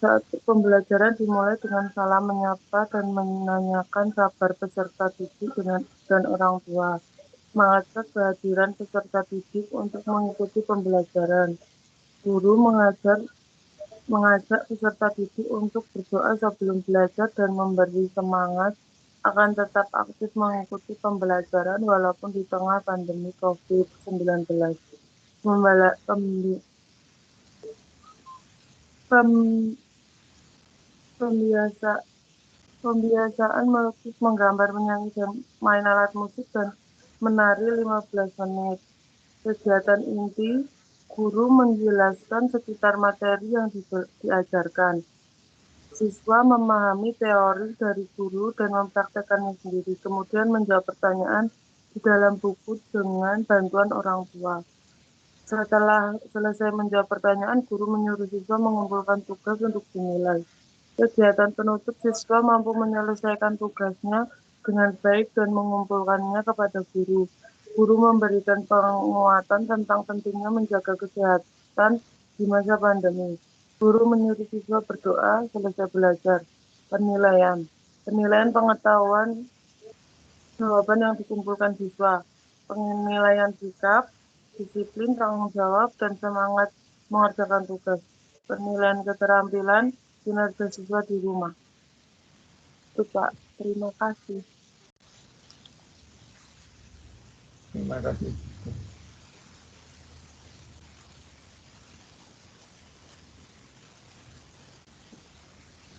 Saat pembelajaran dimulai dengan salam menyapa dan menanyakan kabar peserta didik dan orang tua. Mengajak kehadiran peserta didik untuk mengikuti pembelajaran. Guru mengajak peserta didik untuk berdoa sebelum belajar dan memberi semangat akan tetap aktif mengikuti pembelajaran walaupun di tengah pandemi COVID-19. Pembiasaan melukis, menggambar, menyanyi, dan main alat musik dan menari 15 menit. Kegiatan inti, guru menjelaskan sekitar materi yang diajarkan. Siswa memahami teori dari guru dan mempraktekannya sendiri, kemudian menjawab pertanyaan di dalam buku dengan bantuan orang tua. Setelah selesai menjawab pertanyaan, guru menyuruh siswa mengumpulkan tugas untuk dinilai. Kegiatan penutup, siswa mampu menyelesaikan tugasnya dengan baik dan mengumpulkannya kepada guru. Guru memberikan penguatan tentang pentingnya menjaga kesehatan di masa pandemi. Guru menyuruh siswa berdoa selesai belajar. Penilaian pengetahuan jawaban yang dikumpulkan siswa. Penilaian sikap, disiplin, tanggung jawab, dan semangat mengerjakan tugas. Penilaian keterampilan, kinerja siswa di rumah. Itu Pak, terima kasih. Terima kasih.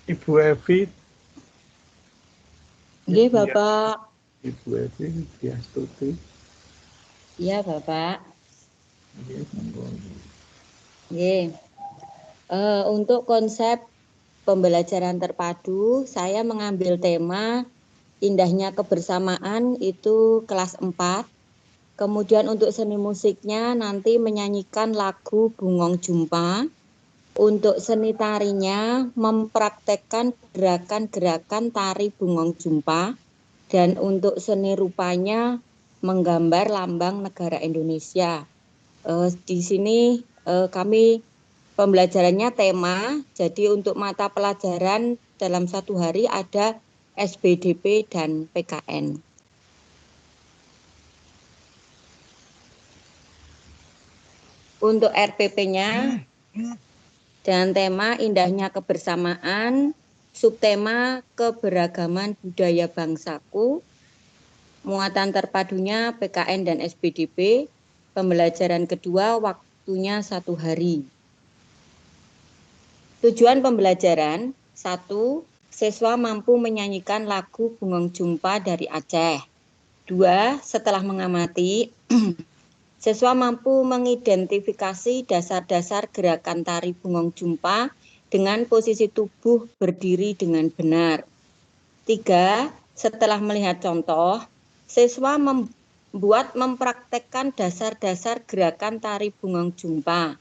Ibu Evi. Nggih, Bapak. Ibu Evi Diastuti. Iya, Bapak. Nggih. Untuk konsep pembelajaran terpadu, saya mengambil tema indahnya kebersamaan itu kelas 4. Kemudian untuk seni musiknya nanti menyanyikan lagu Bungong Jumpa. Untuk seni tarinya mempraktekkan gerakan-gerakan tari Bungong Jumpa. Dan untuk seni rupanya menggambar lambang negara Indonesia. Di sini kami pembelajarannya tema, jadi untuk mata pelajaran dalam satu hari ada SBDP dan PKN. Untuk RPP-nya dengan tema indahnya kebersamaan, subtema keberagaman budaya bangsaku, muatan terpadunya PKN dan SBDP, pembelajaran kedua waktunya 1 hari. Tujuan pembelajaran, 1. Siswa mampu menyanyikan lagu Bungong Jumpa dari Aceh. 2. Setelah mengamati, siswa mampu mengidentifikasi dasar-dasar gerakan tari Bungong Jumpa dengan posisi tubuh berdiri dengan benar. 3. Setelah melihat contoh, siswa mempraktekkan dasar-dasar gerakan tari Bungong Jumpa.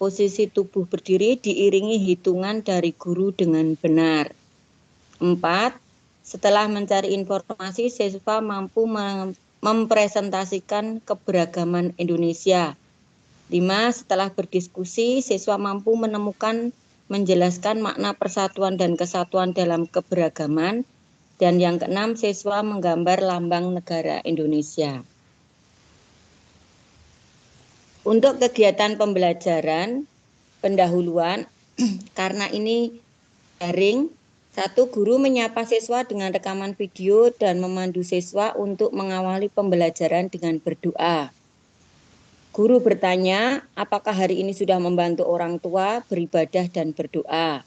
Posisi tubuh berdiri diiringi hitungan dari guru dengan benar. 4. Setelah mencari informasi, siswa mampu mempresentasikan keberagaman Indonesia. 5. Setelah berdiskusi, siswa mampu menjelaskan makna persatuan dan kesatuan dalam keberagaman. Dan yang keenam, siswa menggambar lambang negara Indonesia. Untuk kegiatan pembelajaran pendahuluan, karena ini daring, 1. Guru menyapa siswa dengan rekaman video dan memandu siswa untuk mengawali pembelajaran dengan berdoa. Guru bertanya, apakah hari ini sudah membantu orang tua beribadah dan berdoa.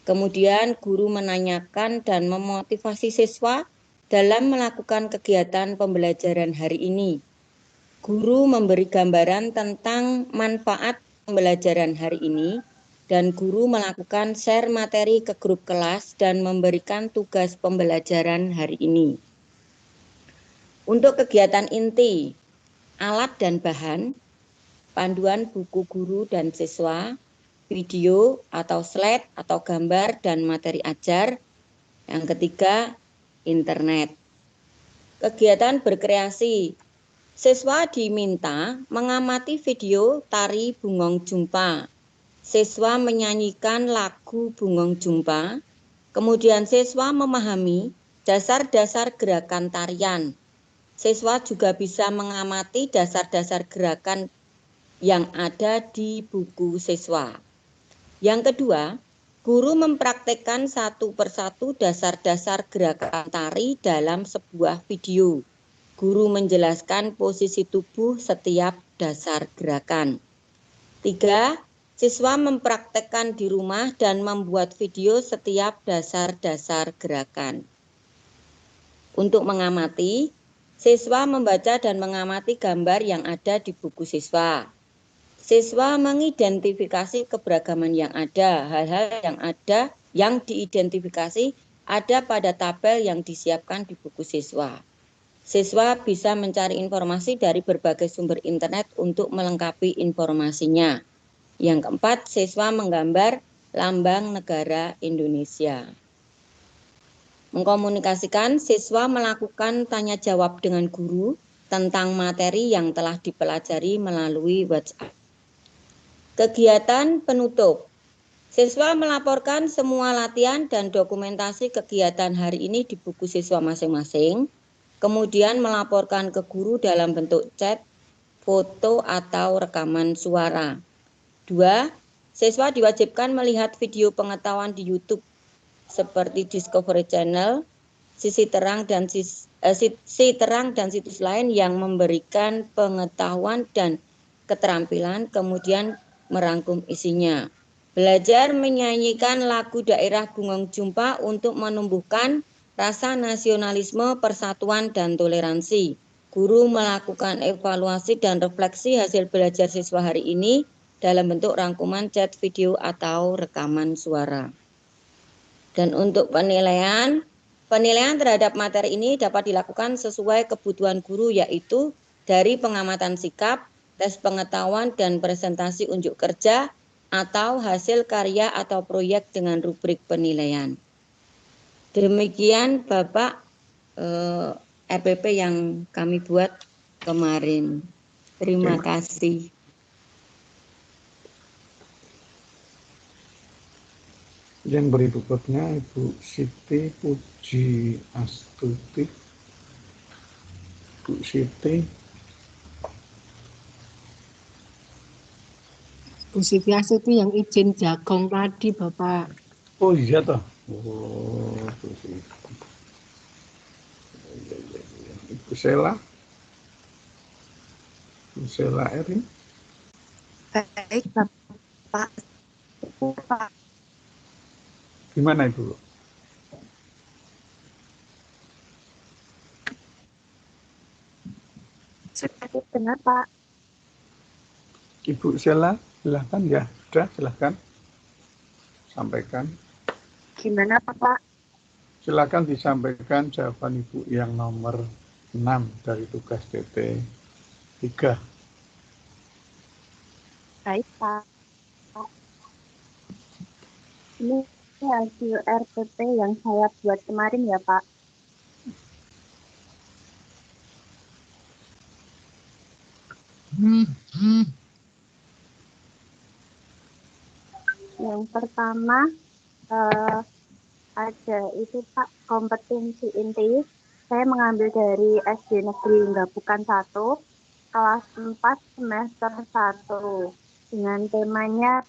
Kemudian guru menanyakan dan memotivasi siswa dalam melakukan kegiatan pembelajaran hari ini. Guru memberi gambaran tentang manfaat pembelajaran hari ini dan guru melakukan share materi ke grup kelas dan memberikan tugas pembelajaran hari ini. Untuk kegiatan inti, alat dan bahan, panduan buku guru dan siswa, video atau slide atau gambar dan materi ajar. Yang ketiga, internet. Kegiatan berkreasi. Siswa diminta mengamati video tari Bungong Jumpa. Siswa menyanyikan lagu Bungong Jumpa. Kemudian siswa memahami dasar-dasar gerakan tarian. Siswa juga bisa mengamati dasar-dasar gerakan yang ada di buku siswa. Yang kedua, guru mempraktekkan satu persatu dasar-dasar gerakan tari dalam sebuah video. Guru menjelaskan posisi tubuh setiap dasar gerakan. 3. Siswa mempraktekkan di rumah dan membuat video setiap dasar-dasar gerakan. Untuk mengamati, siswa membaca dan mengamati gambar yang ada di buku siswa. Siswa mengidentifikasi keberagaman yang ada, hal-hal yang diidentifikasi ada pada tabel yang disiapkan di buku siswa. Siswa bisa mencari informasi dari berbagai sumber internet untuk melengkapi informasinya. Yang keempat, siswa menggambar lambang negara Indonesia. Mengkomunikasikan, siswa melakukan tanya jawab dengan guru tentang materi yang telah dipelajari melalui WhatsApp. Kegiatan penutup. Siswa melaporkan semua latihan dan dokumentasi kegiatan hari ini di buku siswa masing-masing. Kemudian melaporkan ke guru dalam bentuk chat, foto, atau rekaman suara. 2. Siswa diwajibkan melihat video pengetahuan di YouTube seperti Discovery Channel, Sisi Terang dan situs lain yang memberikan pengetahuan dan keterampilan, kemudian merangkum isinya. Belajar menyanyikan lagu daerah Bungong Jumpa untuk menumbuhkan rasa nasionalisme, persatuan, dan toleransi. Guru melakukan evaluasi dan refleksi hasil belajar siswa hari ini dalam bentuk rangkuman chat video atau rekaman suara. Dan untuk penilaian terhadap materi ini dapat dilakukan sesuai kebutuhan guru, yaitu dari pengamatan sikap, tes pengetahuan, dan presentasi unjuk kerja, atau hasil karya atau proyek dengan rubrik penilaian. Demikian Bapak RPP yang kami buat kemarin. Terima kasih. Yang berikutnya Ibu Siti Puji Astuti. Bu Siti. Bu Siti Astuti yang izin jagong tadi, Bapak. Oh iya toh. Oh, Bu Siti. Ibu Sela. Bu Sela Erin. Baik, Bapak. Gimana Ibu? Sudah dengar, Pak. Ibu Sela, silahkan ya. Sudah, silahkan. Sampaikan. Gimana, Pak? Silakan disampaikan jawaban Ibu yang nomor 6 dari tugas TT 3. Baik, Pak. Ini hasil RPP yang saya buat kemarin ya, Pak. Yang pertama ada itu Pak, kompetensi inti. Saya mengambil dari SD Negeri Gabukan 1, kelas 4 semester 1 dengan temanya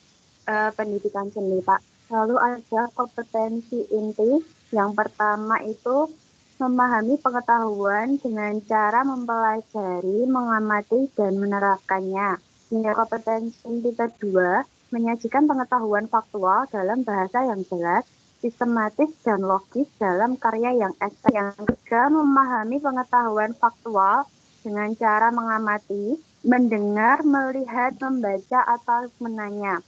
pendidikan seni, Pak. Lalu ada kompetensi inti. Yang pertama itu memahami pengetahuan dengan cara mempelajari, mengamati, dan menerapkannya. Hingga kompetensi inti kedua, menyajikan pengetahuan faktual dalam bahasa yang jelas, sistematis, dan logis dalam karya yang estetik. Yang ketiga, memahami pengetahuan faktual dengan cara mengamati, mendengar, melihat, membaca, atau menanya.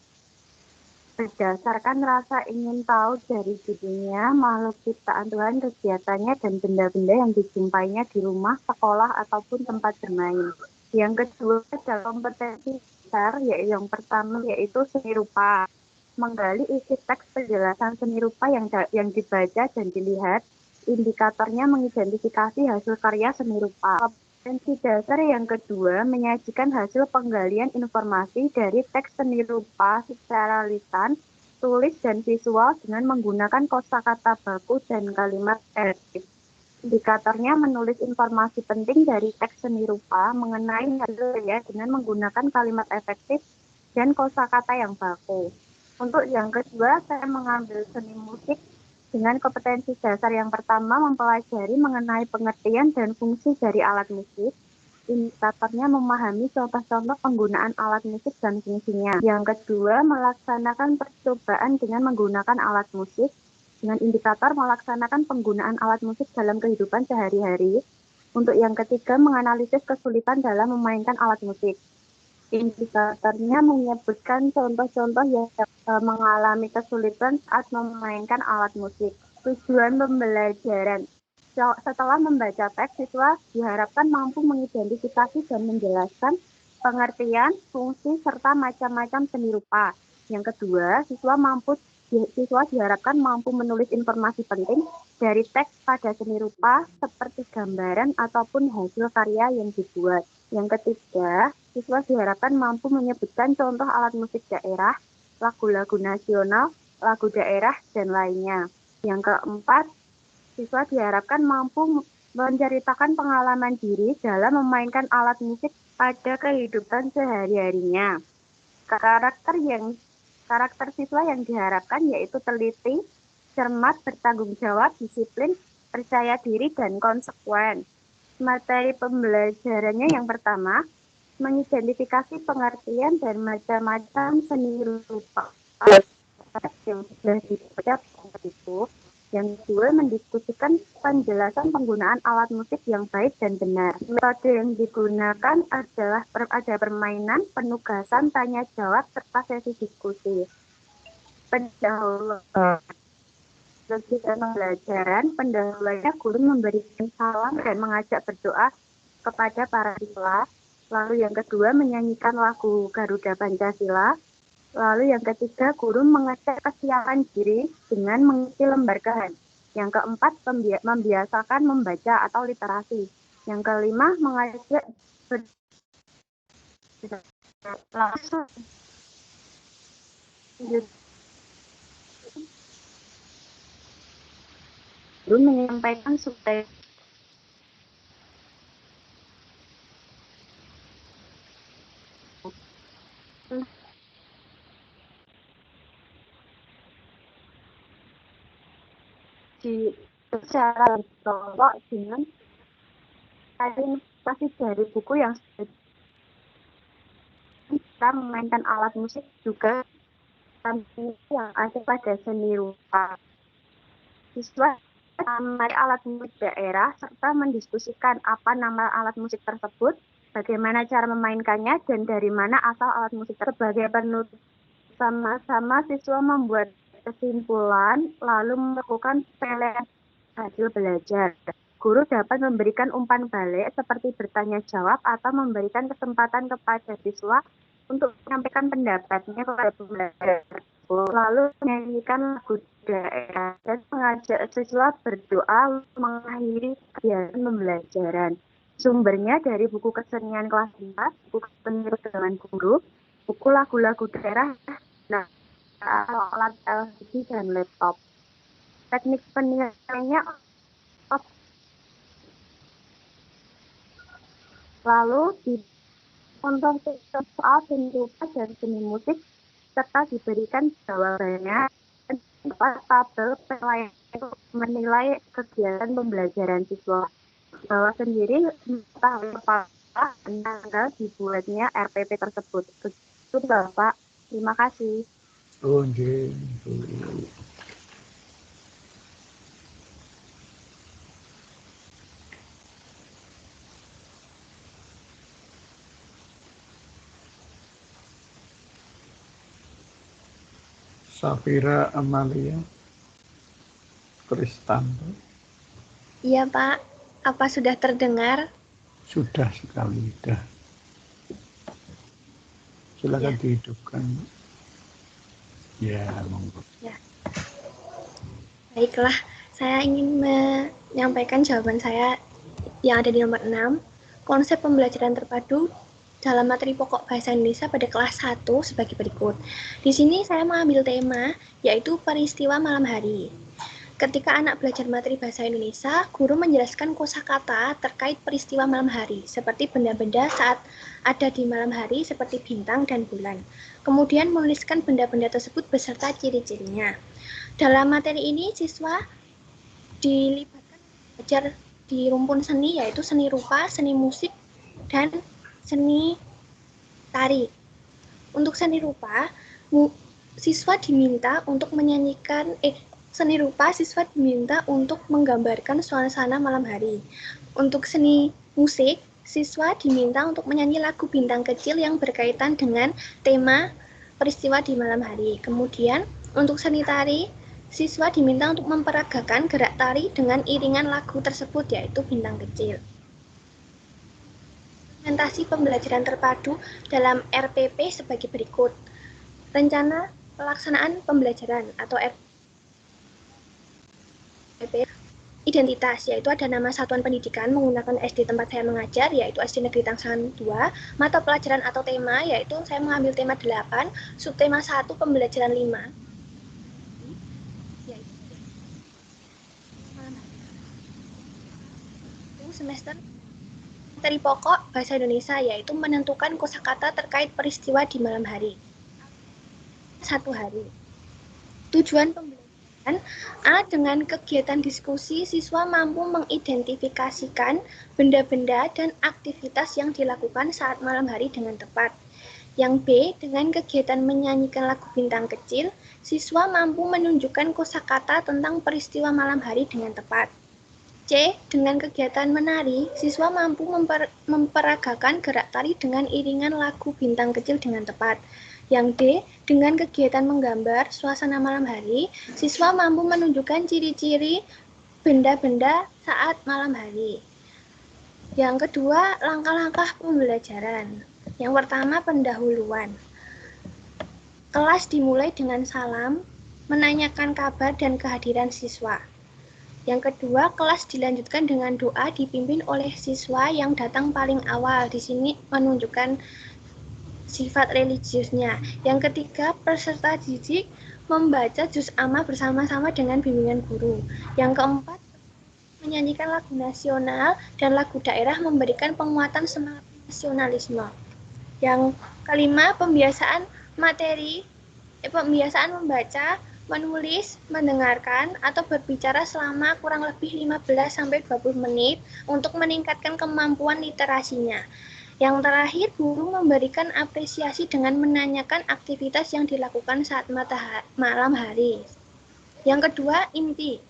Berdasarkan rasa ingin tahu dari dirinya, makhluk ciptaan Tuhan, kegiatannya, dan benda-benda yang dijumpainya di rumah, sekolah, ataupun tempat bermain. Yang kedua adalah kompetensi dasar, yaitu yang pertama yaitu seni rupa. Menggali isi teks penjelasan seni rupa yang dibaca dan dilihat, indikatornya mengidentifikasi hasil karya seni rupa. Kompetensi dasar yang kedua menyajikan hasil penggalian informasi dari teks seni rupa secara lisan, tulis, dan visual dengan menggunakan kosakata baku dan kalimat efektif. Indikatornya menulis informasi penting dari teks seni rupa mengenai hasil karya dengan menggunakan kalimat efektif dan kosakata yang baku. Untuk yang kedua, saya mengambil seni musik dengan kompetensi dasar yang pertama mempelajari mengenai pengertian dan fungsi dari alat musik. Indikatornya memahami contoh-contoh penggunaan alat musik dan fungsinya. Yang kedua, melaksanakan percobaan dengan menggunakan alat musik. Dengan indikator melaksanakan penggunaan alat musik dalam kehidupan sehari-hari. Untuk yang ketiga, menganalisis kesulitan dalam memainkan alat musik. Indikatornya menyebutkan contoh-contoh yang mengalami kesulitan saat memainkan alat musik. Tujuan pembelajaran. Setelah membaca teks, siswa diharapkan mampu mengidentifikasi dan menjelaskan pengertian, fungsi, serta macam-macam seni rupa. Yang kedua, siswa diharapkan mampu menulis informasi penting dari teks pada seni rupa seperti gambaran ataupun hasil karya yang dibuat. Yang ketiga, siswa diharapkan mampu menyebutkan contoh alat musik daerah, lagu-lagu nasional, lagu daerah, dan lainnya. Yang keempat, siswa diharapkan mampu menceritakan pengalaman diri dalam memainkan alat musik pada kehidupan sehari-harinya. Karakter siswa yang diharapkan yaitu teliti, cermat, bertanggung jawab, disiplin, percaya diri, dan konsekuen. Materi pembelajarannya yang pertama, mengidentifikasi pengertian dan macam-macam seni rupa yang sudah dibaca itu. Yang kedua, mendiskusikan penjelasan penggunaan alat musik yang baik dan benar. Metode yang digunakan adalah ada permainan, penugasan, tanya jawab, serta sesi diskusi. Pendahuluan. Pembelajaran, pendahuluannya guru memberikan salam dan mengajak berdoa kepada para siswa. Lalu yang kedua, menyanyikan lagu Garuda Pancasila. Lalu yang ketiga, guru mengecek kesiapan diri dengan mengisi lembar kehan. Yang keempat, membiasakan membaca atau literasi. Yang kelima, mengajak langsung. Guru menyampaikan subtema secara kelompok dengan informasi dari buku yang kita memainkan alat musik juga yang ada pada seni rupa. Siswa mengenai alat musik daerah serta mendiskusikan apa nama alat musik tersebut, bagaimana cara memainkannya, dan dari mana asal alat musik tersebut. Sebagai penutup, sama-sama siswa membuat kesimpulan lalu melakukan penilaian hasil belajar. Guru dapat memberikan umpan balik seperti bertanya jawab atau memberikan kesempatan kepada siswa untuk menyampaikan pendapatnya kepada pembelajar. Lalu menyanyikan lagu daerah dan mengajak siswa berdoa mengakhiri kegiatan pembelajaran. Sumbernya dari buku kesenian kelas 4, buku penirgaman guru, buku lagu-lagu daerah, alat LCD dan laptop. Teknik penilaiannya lalu di contoh soal seni rupa dan seni musik serta diberikan jawabannya dapat tabel penilaian untuk menilai kegiatan pembelajaran siswa. Bahwa sendiri tanggal dibuatnya RPP tersebut. Itu Bapak. Terima kasih. Safira Amalia Kristanto. Iya Pak, apa sudah terdengar? Sudah sekali, sudah. Silakan dihidupkan. Ya, monggo. Ya. Baiklah, Saya ingin menyampaikan jawaban saya yang ada di nomor 6. Konsep pembelajaran terpadu dalam materi pokok bahasa Indonesia pada kelas 1 sebagai berikut. Di sini saya mengambil tema yaitu peristiwa malam hari. Ketika anak belajar materi bahasa Indonesia, guru menjelaskan kosakata terkait peristiwa malam hari, seperti benda-benda saat ada di malam hari seperti bintang dan bulan. Kemudian menuliskan benda-benda tersebut beserta ciri-cirinya. Dalam materi ini, siswa dilibatkan belajar di rumpun seni, yaitu seni rupa, seni musik, dan seni tari. Untuk seni rupa, siswa diminta untuk menyanyikan seni rupa siswa diminta untuk menggambarkan suasana malam hari. Untuk seni musik, siswa diminta untuk menyanyi lagu Bintang Kecil yang berkaitan dengan tema peristiwa di malam hari. Kemudian, untuk seni tari, siswa diminta untuk memperagakan gerak tari dengan iringan lagu tersebut, yaitu Bintang Kecil. Implementasi pembelajaran terpadu dalam RPP sebagai berikut. Rencana pelaksanaan pembelajaran atau RPP. Identitas, yaitu ada nama satuan pendidikan menggunakan SD tempat saya mengajar, yaitu SD Negeri Tangsangan 2. Mata pelajaran atau tema, yaitu saya mengambil tema 8, subtema 1, pembelajaran 5. Semester materi pokok bahasa Indonesia, yaitu menentukan kosakata terkait peristiwa di malam hari. 1 hari. Tujuan pembelajaran A. Dengan kegiatan diskusi, siswa mampu mengidentifikasikan benda-benda dan aktivitas yang dilakukan saat malam hari dengan tepat. Yang B. Dengan kegiatan menyanyikan lagu Bintang Kecil, siswa mampu menunjukkan kosakata tentang peristiwa malam hari dengan tepat. C. Dengan kegiatan menari, siswa mampu memperagakan gerak tari dengan iringan lagu Bintang Kecil dengan tepat. Yang D. Dengan kegiatan menggambar suasana malam hari, siswa mampu menunjukkan ciri-ciri benda-benda saat malam hari. Yang kedua, langkah-langkah pembelajaran. Yang pertama, pendahuluan. Kelas dimulai dengan salam, menanyakan kabar dan kehadiran siswa. Yang kedua, kelas dilanjutkan dengan doa dipimpin oleh siswa yang datang paling awal. Di sini menunjukkan sifat religiusnya. Yang ketiga, peserta didik membaca juz amma bersama-sama dengan bimbingan guru. Yang keempat, menyanyikan lagu nasional dan lagu daerah memberikan penguatan semangat nasionalisme. Yang kelima, pembiasaan materi, pembiasaan membaca, menulis, mendengarkan, atau berbicara selama kurang lebih 15-20 menit untuk meningkatkan kemampuan literasinya. Yang terakhir, guru memberikan apresiasi dengan menanyakan aktivitas yang dilakukan saat malam hari. Yang kedua, inti.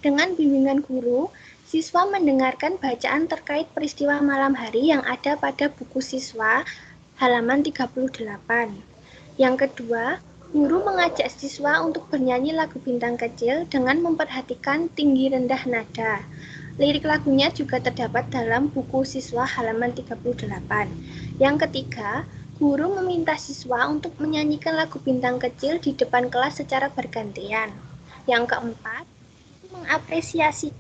Dengan bimbingan guru, siswa mendengarkan bacaan terkait peristiwa malam hari yang ada pada buku siswa halaman 38. Yang kedua, guru mengajak siswa untuk bernyanyi lagu Bintang Kecil dengan memperhatikan tinggi rendah nada. Lirik lagunya juga terdapat dalam buku siswa halaman 38. Yang ketiga, guru meminta siswa untuk menyanyikan lagu Bintang Kecil di depan kelas secara bergantian. Yang keempat, mengapresiasi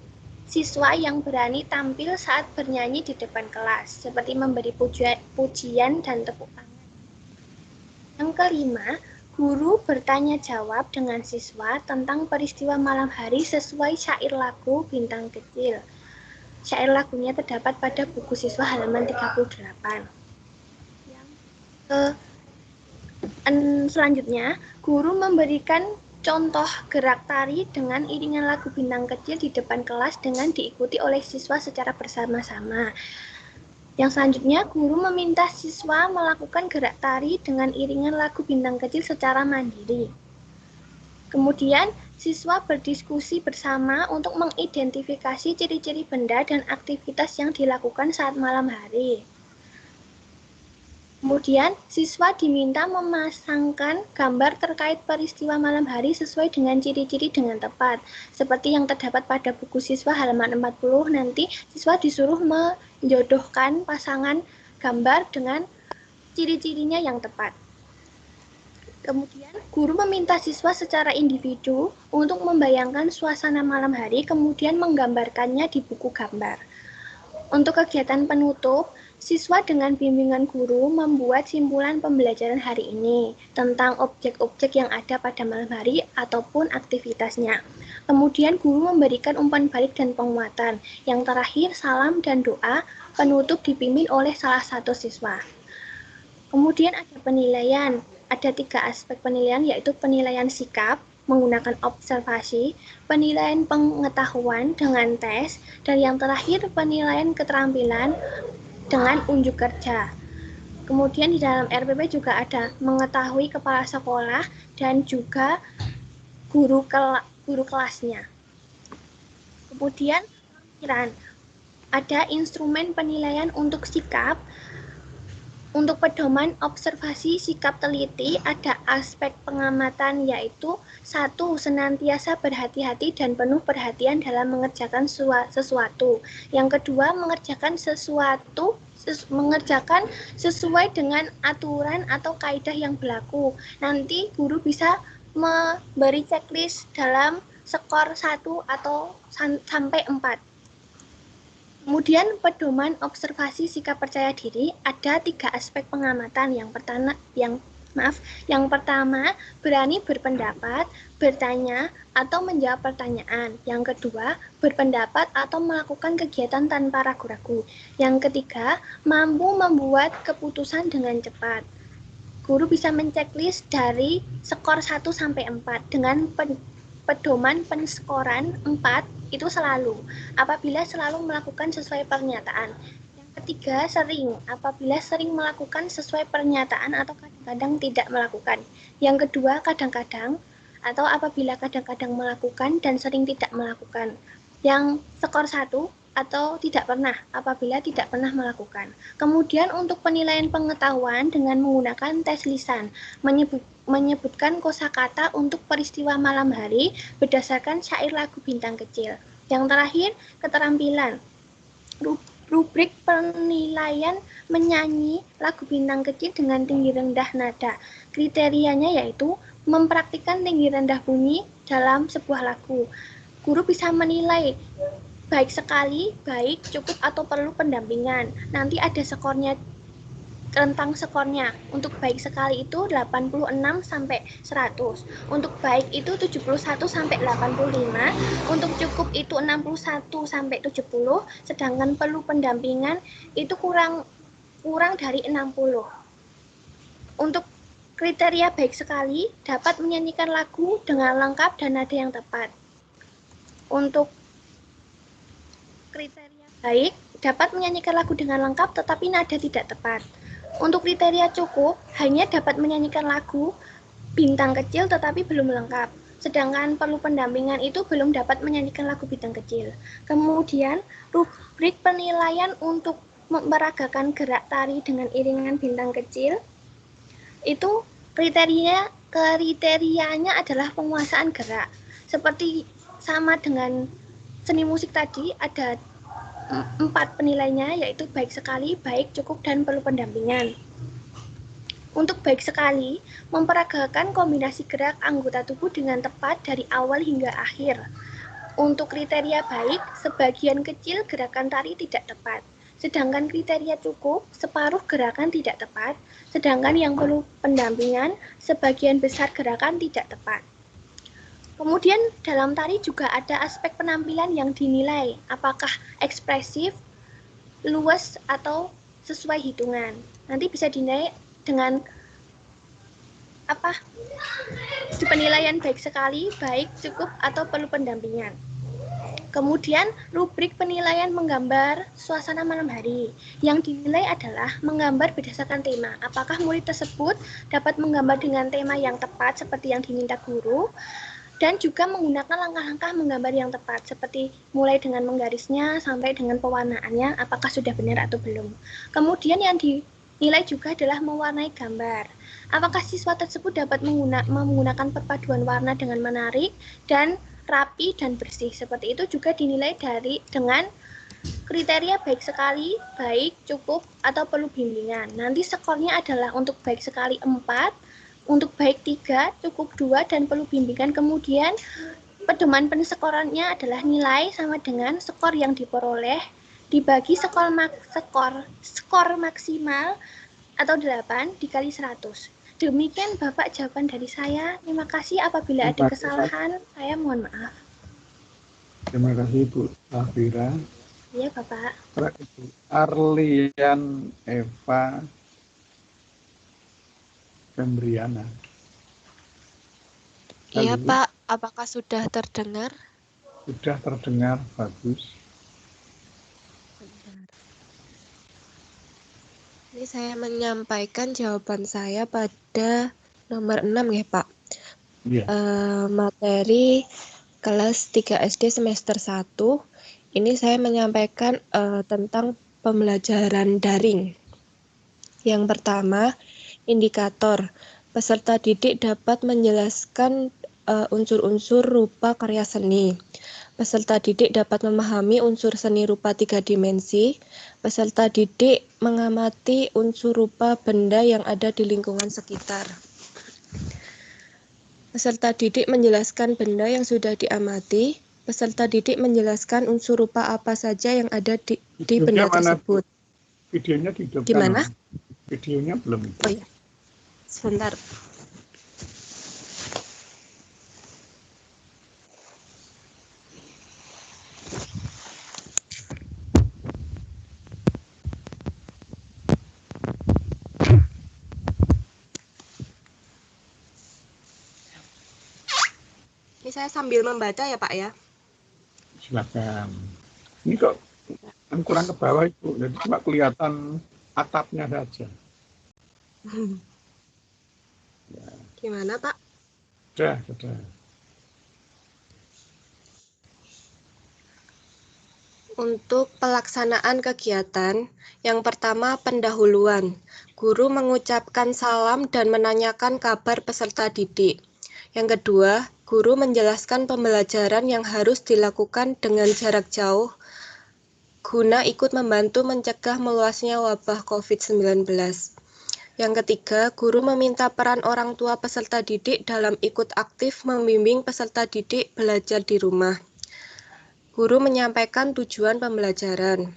siswa yang berani tampil saat bernyanyi di depan kelas, seperti memberi pujian dan tepuk tangan. Yang kelima, guru bertanya jawab dengan siswa tentang peristiwa malam hari sesuai syair lagu Bintang Kecil. Syair lagunya terdapat pada buku siswa halaman 38. Selanjutnya, guru memberikan contoh gerak tari dengan iringan lagu Bintang Kecil di depan kelas dengan diikuti oleh siswa secara bersama-sama. Yang selanjutnya, guru meminta siswa melakukan gerak tari dengan iringan lagu Bintang Kecil secara mandiri. Kemudian, siswa berdiskusi bersama untuk mengidentifikasi ciri-ciri benda dan aktivitas yang dilakukan saat malam hari. Kemudian, siswa diminta memasangkan gambar terkait peristiwa malam hari sesuai dengan ciri-ciri dengan tepat. Seperti yang terdapat pada buku siswa halaman 40, nanti siswa disuruh menjodohkan pasangan gambar dengan ciri-cirinya yang tepat. Kemudian, guru meminta siswa secara individu untuk membayangkan suasana malam hari, kemudian menggambarkannya di buku gambar. Untuk kegiatan penutup, siswa dengan bimbingan guru membuat simpulan pembelajaran hari ini tentang objek-objek yang ada pada malam hari ataupun aktivitasnya. Kemudian guru memberikan umpan balik dan penguatan. Yang terakhir, salam dan doa penutup dipimpin oleh salah satu siswa. Kemudian ada penilaian. Ada 3 aspek penilaian, yaitu penilaian sikap menggunakan observasi, penilaian pengetahuan dengan tes, dan yang terakhir penilaian keterampilan dengan unjuk kerja. Kemudian di dalam RPP juga ada mengetahui kepala sekolah dan juga guru kelasnya. Kemudian ada instrumen penilaian untuk sikap. Untuk pedoman observasi sikap teliti ada aspek pengamatan, yaitu 1. Senantiasa berhati-hati dan penuh perhatian dalam mengerjakan sesuatu. Yang kedua, mengerjakan sesuai dengan aturan atau kaidah yang berlaku. Nanti guru bisa memberi checklist dalam skor 1 atau sampai 4. Kemudian pedoman observasi sikap percaya diri ada 3 aspek pengamatan. Yang pertama, berani berpendapat, bertanya, atau menjawab pertanyaan. Yang kedua, berpendapat atau melakukan kegiatan tanpa ragu-ragu. Yang ketiga, mampu membuat keputusan dengan cepat. Guru bisa menceklis dari skor 1 sampai 4 dengan pedoman penskoran 4 itu selalu, apabila selalu melakukan sesuai pernyataan. Yang ketiga, sering, apabila sering melakukan sesuai pernyataan atau kadang-kadang tidak melakukan. Yang kedua, kadang-kadang, atau apabila kadang-kadang melakukan dan sering tidak melakukan. Yang skor 1 atau tidak pernah, apabila tidak pernah melakukan. Kemudian untuk penilaian pengetahuan dengan menggunakan tes lisan, menyebutkan kosakata untuk peristiwa malam hari berdasarkan syair lagu Bintang Kecil. Yang terakhir, keterampilan. Rubrik penilaian menyanyi lagu Bintang Kecil dengan tinggi rendah nada. Kriterianya yaitu mempraktikkan tinggi rendah bunyi dalam sebuah lagu. Guru bisa menilai baik sekali, baik, cukup, atau perlu pendampingan. Nanti ada skornya, rentang skornya. Untuk baik sekali itu 86 sampai 100. Untuk baik itu 71 sampai 85. Untuk cukup itu 61 sampai 70. Sedangkan perlu pendampingan itu kurang dari 60. Untuk kriteria baik sekali dapat menyanyikan lagu dengan lengkap dan nada yang tepat. Untuk kriteria baik dapat menyanyikan lagu dengan lengkap tetapi nada tidak tepat. Untuk kriteria cukup hanya dapat menyanyikan lagu Bintang Kecil tetapi belum lengkap. Sedangkan perlu pendampingan itu belum dapat menyanyikan lagu Bintang Kecil. Kemudian rubrik penilaian untuk meragakan gerak tari dengan iringan Bintang Kecil itu kriterianya adalah penguasaan gerak. Seperti sama dengan seni musik tadi ada 4 penilainya, yaitu baik sekali, baik, cukup, dan perlu pendampingan. Untuk baik sekali, memperagakan kombinasi gerak anggota tubuh dengan tepat dari awal hingga akhir. Untuk kriteria baik, sebagian kecil gerakan tari tidak tepat. Sedangkan kriteria cukup, separuh gerakan tidak tepat. Sedangkan yang perlu pendampingan, sebagian besar gerakan tidak tepat. Kemudian dalam tari juga ada aspek penampilan yang dinilai, apakah ekspresif, luas, atau sesuai hitungan. Nanti bisa dinilai dengan di penilaian baik sekali, baik, cukup, atau perlu pendampingan. Kemudian rubrik penilaian menggambar suasana malam hari. Yang dinilai adalah menggambar berdasarkan tema. Apakah murid tersebut dapat menggambar dengan tema yang tepat seperti yang diminta guru, dan juga menggunakan langkah-langkah menggambar yang tepat, seperti mulai dengan menggarisnya sampai dengan pewarnaannya, apakah sudah benar atau belum. Kemudian yang dinilai juga adalah mewarnai gambar. Apakah siswa tersebut dapat menggunakan perpaduan warna dengan menarik dan rapi dan bersih. Seperti itu juga dinilai dengan kriteria baik sekali, baik, cukup, atau perlu bimbingan. Nanti skornya adalah untuk baik sekali 4, untuk baik 3, cukup 2, dan perlu bimbingan. Kemudian pedoman pensekorannya adalah nilai sama dengan skor yang diperoleh dibagi skor maksimal atau 8 dikali 100. Demikian Bapak jawaban dari saya. Terima kasih, apabila ada kesalahan saya mohon maaf. Terima kasih Ibu Safira. Iya Bapak. Ibu Arlian Eva Fembriana. Iya Pak, apakah sudah terdengar? Sudah terdengar, bagus. Benar. Ini saya menyampaikan jawaban saya pada nomor 6 ya Pak. Iya. Materi kelas 3 SD semester 1. Ini saya menyampaikan tentang pembelajaran daring. Yang pertama, indikator. Peserta didik dapat menjelaskan unsur-unsur rupa karya seni. Peserta didik dapat memahami unsur seni rupa 3 dimensi. Peserta didik mengamati unsur rupa benda yang ada di lingkungan sekitar. Peserta didik menjelaskan benda yang sudah diamati. Peserta didik menjelaskan unsur rupa apa saja yang ada di benda tersebut. Videonya dihidupkan. Di mana? Videonya belum. Oh ya. Sebentar. Ini saya sambil membaca ya Pak ya. Silakan. Ini kok kurang ke bawah Ibu, jadi cuma kelihatan atapnya saja. Ya. Gimana Pak? Sudah. Untuk pelaksanaan kegiatan, yang pertama pendahuluan. Guru mengucapkan salam dan menanyakan kabar peserta didik. Yang kedua, guru menjelaskan pembelajaran yang harus dilakukan dengan jarak jauh guna ikut membantu mencegah meluasnya wabah COVID-19. Yang ketiga, guru meminta peran orang tua peserta didik dalam ikut aktif membimbing peserta didik belajar di rumah. Guru menyampaikan tujuan pembelajaran.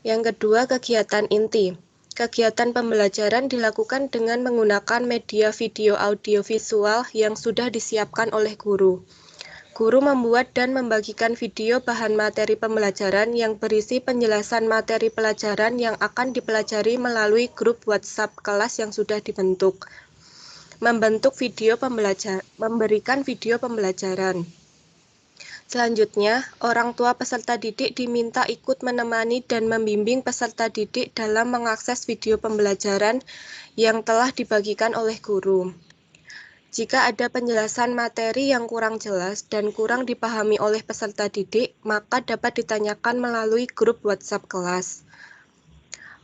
Yang kedua, kegiatan inti. Kegiatan pembelajaran dilakukan dengan menggunakan media video audio visual yang sudah disiapkan oleh guru. Guru membuat dan membagikan video bahan materi pembelajaran yang berisi penjelasan materi pelajaran yang akan dipelajari melalui grup WhatsApp kelas yang sudah dibentuk. Memberikan video pembelajaran. Selanjutnya, orang tua peserta didik diminta ikut menemani dan membimbing peserta didik dalam mengakses video pembelajaran yang telah dibagikan oleh guru. Jika ada penjelasan materi yang kurang jelas dan kurang dipahami oleh peserta didik, maka dapat ditanyakan melalui grup WhatsApp kelas.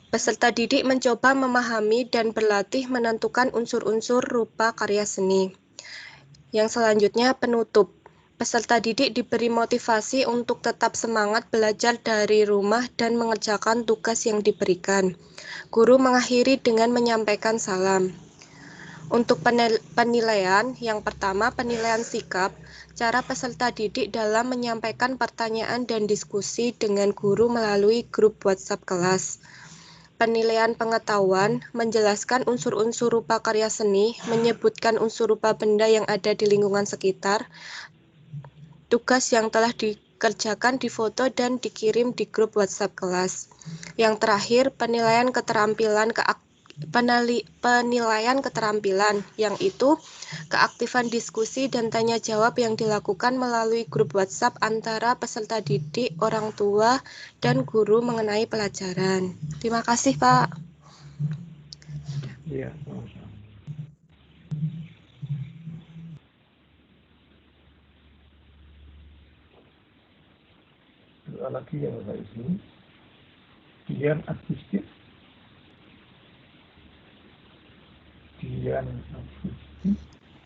Peserta didik mencoba memahami dan berlatih menentukan unsur-unsur rupa karya seni. Yang selanjutnya, penutup. Peserta didik diberi motivasi untuk tetap semangat belajar dari rumah dan mengerjakan tugas yang diberikan. Guru mengakhiri dengan menyampaikan salam. Untuk penilaian, yang pertama penilaian sikap, cara peserta didik dalam menyampaikan pertanyaan dan diskusi dengan guru melalui grup WhatsApp kelas. Penilaian pengetahuan, menjelaskan unsur-unsur rupa karya seni, menyebutkan unsur rupa benda yang ada di lingkungan sekitar, tugas yang telah dikerjakan difoto dan dikirim di grup WhatsApp kelas. Yang terakhir, penilaian keterampilan yang itu keaktifan diskusi dan tanya jawab yang dilakukan melalui grup WhatsApp antara peserta didik, orang tua, dan guru mengenai pelajaran. Terima kasih, Pak. Iya. Lagi ya Bapak Ibu. Dian Agustin.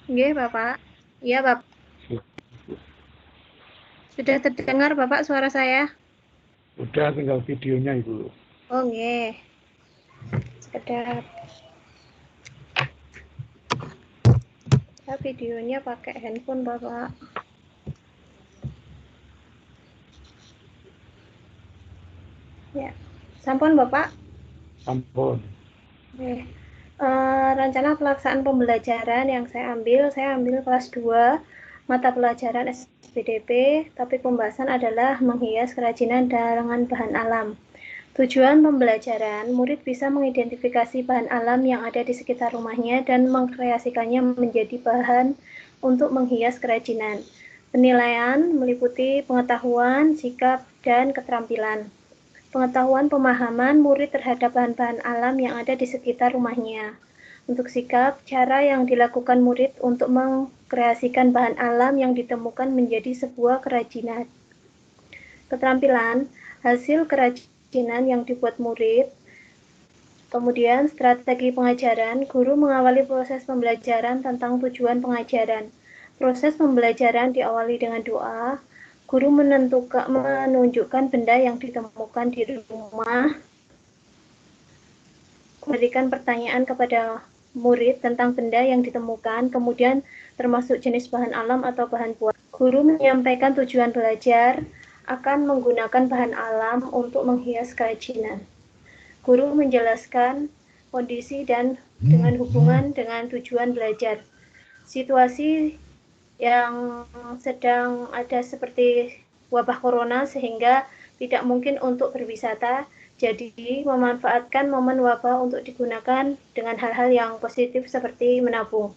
Nggih, Bapak. Iya, Bapak. Sudah terdengar Bapak suara saya? Sudah, tinggal videonya Ibu. Oh, nggih. Sekedar. Saya videonya pakai handphone, Bapak. Ya, sampun, Bapak. Sampun. Oke. Rencana pelaksanaan pembelajaran yang saya ambil kelas 2, mata pelajaran SPDP, topik pembahasan adalah menghias kerajinan dengan bahan alam. Tujuan pembelajaran, murid bisa mengidentifikasi bahan alam yang ada di sekitar rumahnya dan mengkreasikannya menjadi bahan untuk menghias kerajinan. Penilaian meliputi pengetahuan, sikap, dan keterampilan. Pengetahuan pemahaman murid terhadap bahan-bahan alam yang ada di sekitar rumahnya. Untuk sikap, cara yang dilakukan murid untuk mengkreasikan bahan alam yang ditemukan menjadi sebuah kerajinan. Keterampilan, hasil kerajinan yang dibuat murid. Kemudian, strategi pengajaran, guru mengawali proses pembelajaran tentang tujuan pengajaran. Proses pembelajaran diawali dengan doa. Guru menunjukkan benda yang ditemukan di rumah, memberikan pertanyaan kepada murid tentang benda yang ditemukan, kemudian termasuk jenis bahan alam atau bahan buatan. Guru menyampaikan tujuan belajar akan menggunakan bahan alam untuk menghias kerajinan. Guru menjelaskan kondisi dan dengan hubungan dengan tujuan belajar. Situasi yang sedang ada seperti wabah corona sehingga tidak mungkin untuk berwisata, jadi memanfaatkan momen wabah untuk digunakan dengan hal-hal yang positif seperti menabung.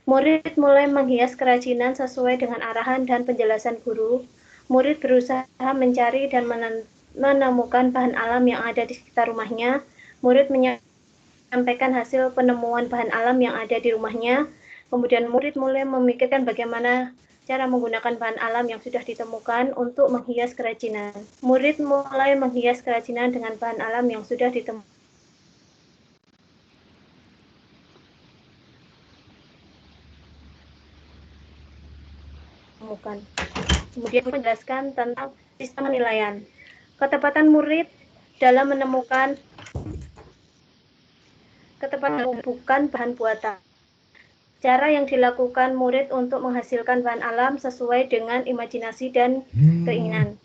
Murid mulai menghias kerajinan sesuai dengan arahan dan penjelasan guru. Murid berusaha mencari dan menemukan bahan alam yang ada di sekitar rumahnya. Murid menyampaikan hasil penemuan bahan alam yang ada di rumahnya. Kemudian murid mulai memikirkan bagaimana cara menggunakan bahan alam yang sudah ditemukan untuk menghias kerajinan. Murid mulai menghias kerajinan dengan bahan alam yang sudah ditemukan. Kemudian menjelaskan tentang sistem penilaian. Ketepatan murid dalam menemukan bukan bahan buatan. Cara yang dilakukan murid untuk menghasilkan bahan alam sesuai dengan imajinasi dan keinginan.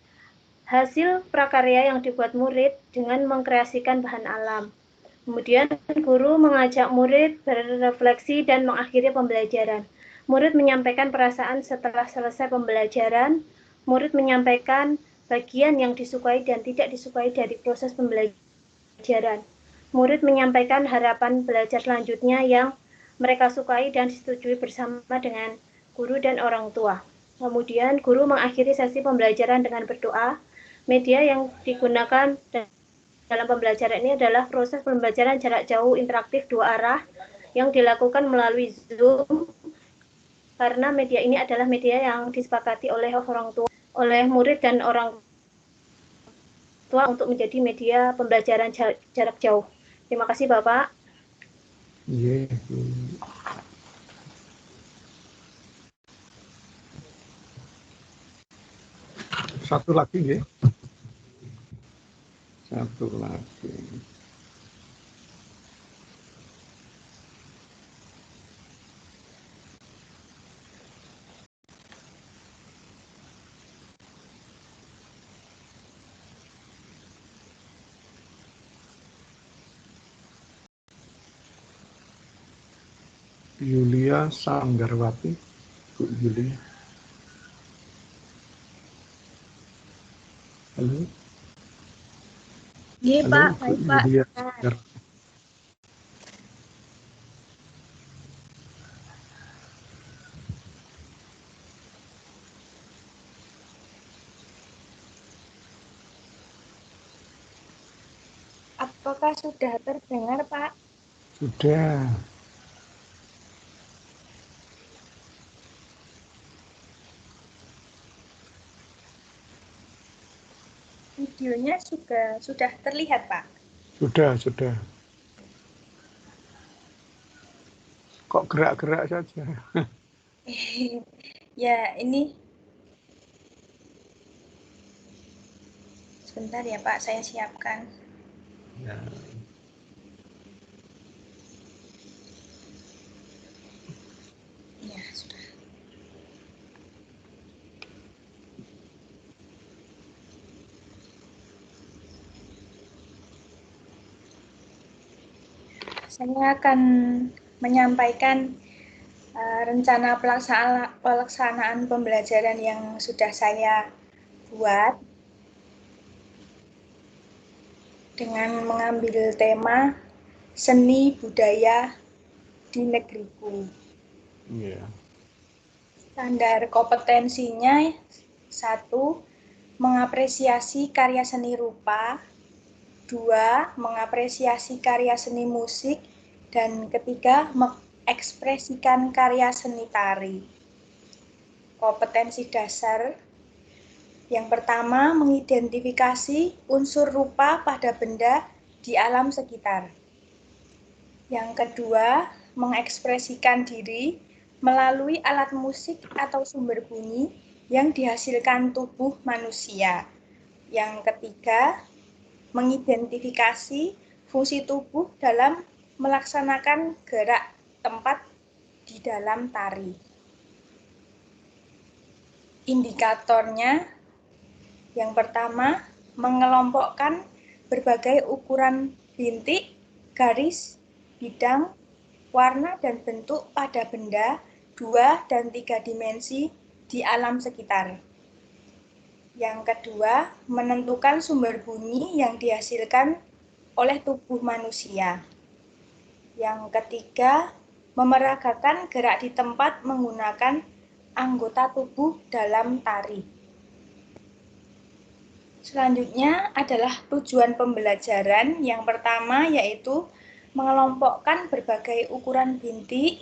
Hasil prakarya yang dibuat murid dengan mengkreasikan bahan alam. Kemudian guru mengajak murid berefleksi dan mengakhiri pembelajaran. Murid menyampaikan perasaan setelah selesai pembelajaran. Murid menyampaikan bagian yang disukai dan tidak disukai dari proses pembelajaran. Murid menyampaikan harapan belajar selanjutnya yang mereka sukai dan disetujui bersama dengan guru dan orang tua. Kemudian guru mengakhiri sesi pembelajaran dengan berdoa. Media yang digunakan dalam pembelajaran ini adalah proses pembelajaran jarak jauh interaktif dua arah yang dilakukan melalui Zoom, karena media ini adalah media yang disepakati oleh orang tua, oleh murid dan orang tua untuk menjadi media pembelajaran jarak jauh. Terima kasih Bapak. Iya. Satu lagi ya. Satu lagi. Yulia Sanggarwati, Bu Yulia. Halo. Iya Pak, baik Pak. Yulia. Apakah sudah terdengar Pak? Sudah. Videonya sudah terlihat Pak? Sudah. Kok gerak-gerak saja? Ya, ini sebentar ya Pak, saya siapkan. Ya. Ya. Saya akan menyampaikan rencana pelaksanaan pembelajaran yang sudah saya buat dengan mengambil tema seni budaya di negeriku. Standar kompetensinya 1. Mengapresiasi karya seni rupa, 2. Mengapresiasi karya seni musik, dan ketiga mengekspresikan karya seni tari. Kompetensi dasar yang pertama, mengidentifikasi unsur rupa pada benda di alam sekitar. Yang kedua, mengekspresikan diri melalui alat musik atau sumber bunyi yang dihasilkan tubuh manusia. Yang ketiga, mengidentifikasi fungsi tubuh dalam melaksanakan gerak tempat di dalam tari. Indikatornya, yang pertama, mengelompokkan berbagai ukuran bintik, garis, bidang, warna, dan bentuk pada benda 2 dan 3 dimensi di alam sekitar. Yang kedua, menentukan sumber bunyi yang dihasilkan oleh tubuh manusia. Yang ketiga, memeragakan gerak di tempat menggunakan anggota tubuh dalam tari. Selanjutnya adalah tujuan pembelajaran. Yang pertama yaitu mengelompokkan berbagai ukuran bintik,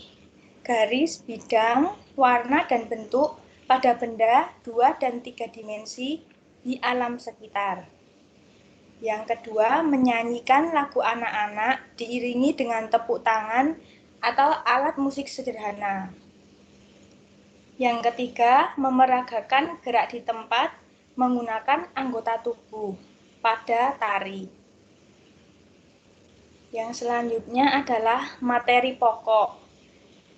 garis, bidang, warna, dan bentuk pada benda 2 dan 3 dimensi di alam sekitar. Yang kedua, menyanyikan lagu anak-anak diiringi dengan tepuk tangan atau alat musik sederhana. Yang ketiga, memeragakan gerak di tempat menggunakan anggota tubuh pada tari. Yang selanjutnya adalah materi pokok.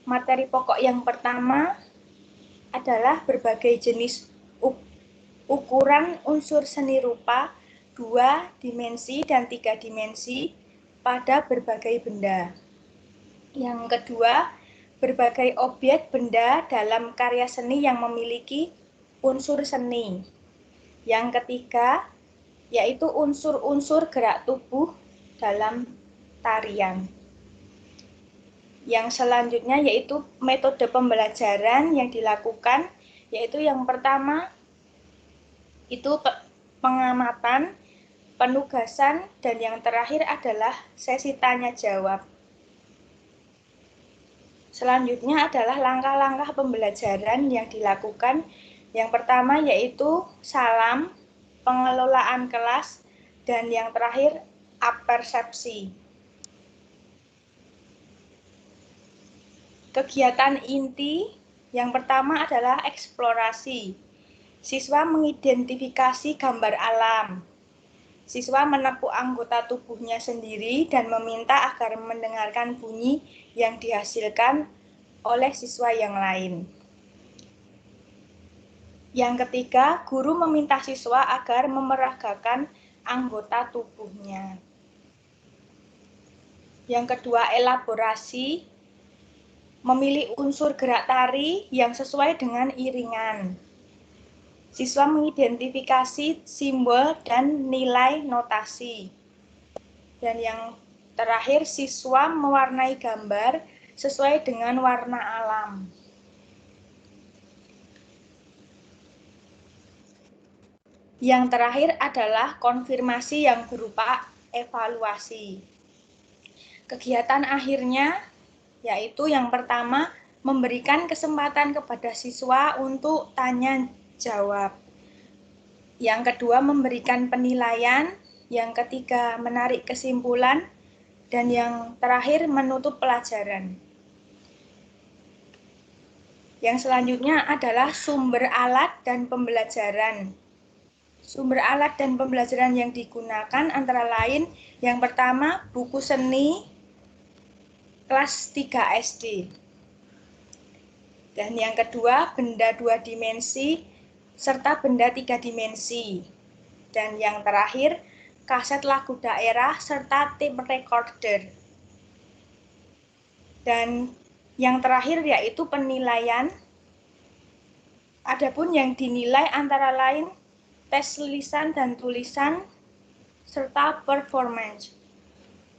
Materi pokok yang pertama adalah berbagai jenis ukuran unsur seni rupa 2 dimensi dan 3 dimensi pada berbagai benda. Yang kedua, berbagai objek benda dalam karya seni yang memiliki unsur seni. Yang ketiga, yaitu unsur-unsur gerak tubuh dalam tarian. Yang selanjutnya yaitu metode pembelajaran yang dilakukan, yaitu yang pertama itu pengamatan, penugasan, dan yang terakhir adalah sesi tanya jawab. Selanjutnya adalah langkah-langkah pembelajaran yang dilakukan. Yang pertama yaitu salam, pengelolaan kelas, dan yang terakhir apersepsi. Kegiatan inti yang pertama adalah eksplorasi. Siswa mengidentifikasi gambar alam. Siswa menepuk anggota tubuhnya sendiri dan meminta agar mendengarkan bunyi yang dihasilkan oleh siswa yang lain. Yang ketiga, guru meminta siswa agar memeragakan anggota tubuhnya. Yang kedua, elaborasi. Memilih unsur gerak tari yang sesuai dengan iringan. Siswa mengidentifikasi simbol dan nilai notasi. Dan yang terakhir, siswa mewarnai gambar sesuai dengan warna alam. Yang terakhir adalah konfirmasi yang berupa evaluasi. Kegiatan akhirnya yaitu yang pertama, memberikan kesempatan kepada siswa untuk tanya jawab. Yang kedua, memberikan penilaian. Yang ketiga, menarik kesimpulan. Dan yang terakhir, menutup pelajaran. Yang selanjutnya adalah sumber alat dan pembelajaran. Sumber alat dan pembelajaran yang digunakan antara lain, yang pertama, buku seni kelas 3 SD. Dan yang kedua, benda 2 dimensi serta benda 3 dimensi. Dan yang terakhir, kaset lagu daerah serta tape recorder. Dan yang terakhir yaitu penilaian. Adapun yang dinilai antara lain tes lisan dan tulisan serta performance.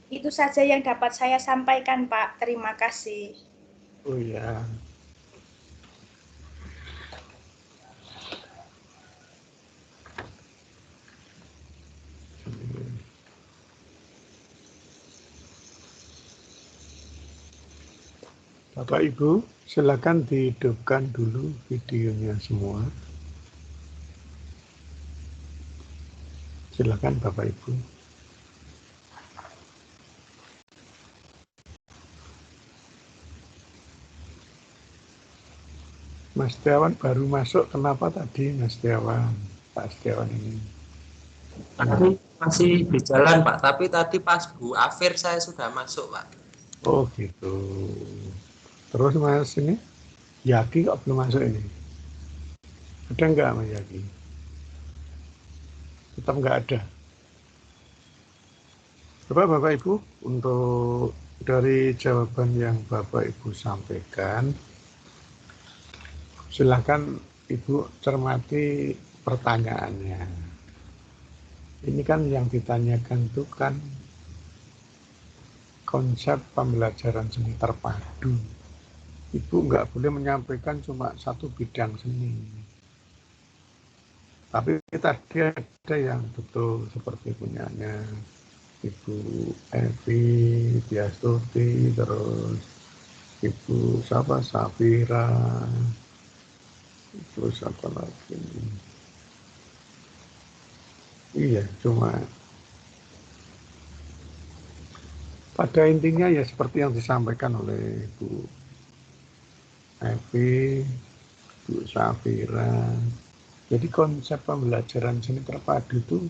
Itu saja yang dapat saya sampaikan, Pak. Terima kasih. Oh ya. Bapak Ibu, silakan dihidupkan dulu videonya semua. Silakan Bapak Ibu. Mas Setiawan baru masuk, kenapa tadi Mas Setiawan? Pak Setiawan ini. Tadi masih di jalan Pak, tapi tadi pas Bu Afir saya sudah masuk Pak. Oh gitu. Terus Mas ini, Yaki kok belum masuk ini? Ada enggak Mas Yaki? Tetap enggak ada. Coba Bapak Ibu, untuk dari jawaban yang Bapak Ibu sampaikan, silakan Ibu cermati pertanyaannya. Ini kan yang ditanyakan itu kan konsep pembelajaran seni terpadu. Ibu nggak boleh menyampaikan cuma satu bidang seni. Tapi tadi ada yang betul seperti punyanya Ibu Evi Diastuti, terus Ibu Safira, terus apa lagi? Iya, cuma pada intinya ya seperti yang disampaikan oleh Bu Evi, Bu Safira. Jadi konsep pembelajaran seni terpadu itu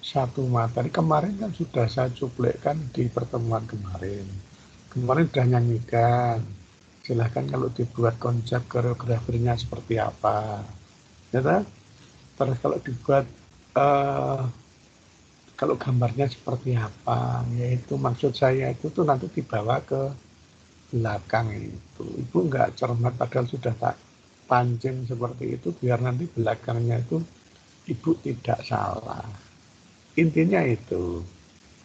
satu materi. Kemarin kan sudah saya cuplikan di pertemuan kemarin. Kemarin sudah nyanyikan. Silahkan kalau dibuat konsep koreografinya seperti apa. Ya, terus kalau dibuat kalau gambarnya seperti apa, yaitu maksud saya itu tuh nanti dibawa ke belakang itu. Ibu nggak cermat padahal sudah tak pancing seperti itu biar nanti belakangnya itu Ibu tidak salah. Intinya itu.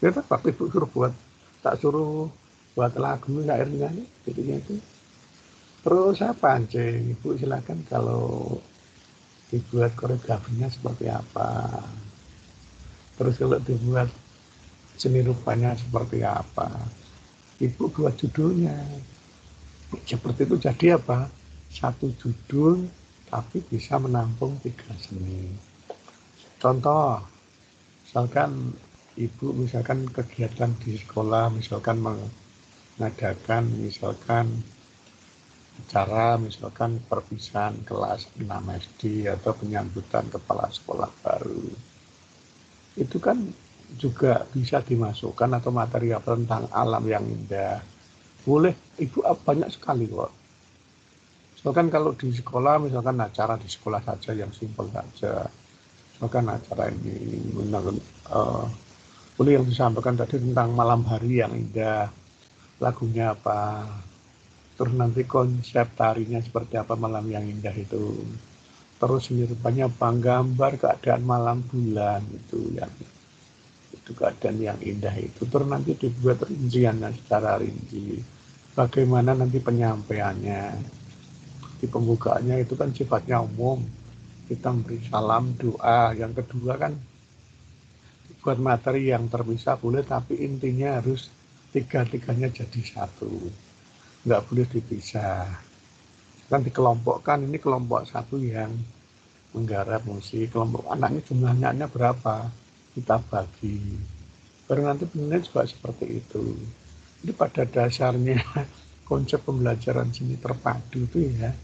Ya, waktu Ibu suruh buat, tak suruh buat lagu akhirnya intinya itu. Terus saya pancing, Ibu silakan kalau dibuat koreografinya seperti apa. Terus kalau dibuat seni rupanya seperti apa. Ibu buat judulnya. Seperti itu jadi apa? Satu judul tapi bisa menampung 3 seni. Contoh, misalkan Ibu misalkan kegiatan di sekolah, misalkan mengadakan misalkan acara misalkan perpisahan kelas 6 SD atau penyambutan kepala sekolah baru. Itu kan juga bisa dimasukkan atau materi tentang alam yang indah. Boleh, Ibu banyak sekali kok. Misalkan kalau di sekolah, misalkan acara di sekolah saja yang simpel saja. Misalkan acara ini, boleh yang disampaikan tadi tentang malam hari yang indah. Lagunya apa, terus nanti konsep tarinya seperti apa malam yang indah itu. Terus rupanya gambar keadaan malam bulan itu keadaan yang indah itu. Terus nanti dibuat rinciannya secara rinci. Bagaimana nanti penyampaiannya. Di pembukaannya itu kan sifatnya umum. Kita beri salam, doa. Yang kedua kan buat materi yang terpisah boleh, tapi intinya harus tiga-tiganya jadi satu. Nggak boleh dipisah. Kan dikelompokkan, ini kelompok satu yang menggarap musik, kelompok anaknya jumlahnya berapa, kita bagi. Baru nanti penilaian juga seperti itu. Jadi pada dasarnya konsep pembelajaran seni terpadu itu ya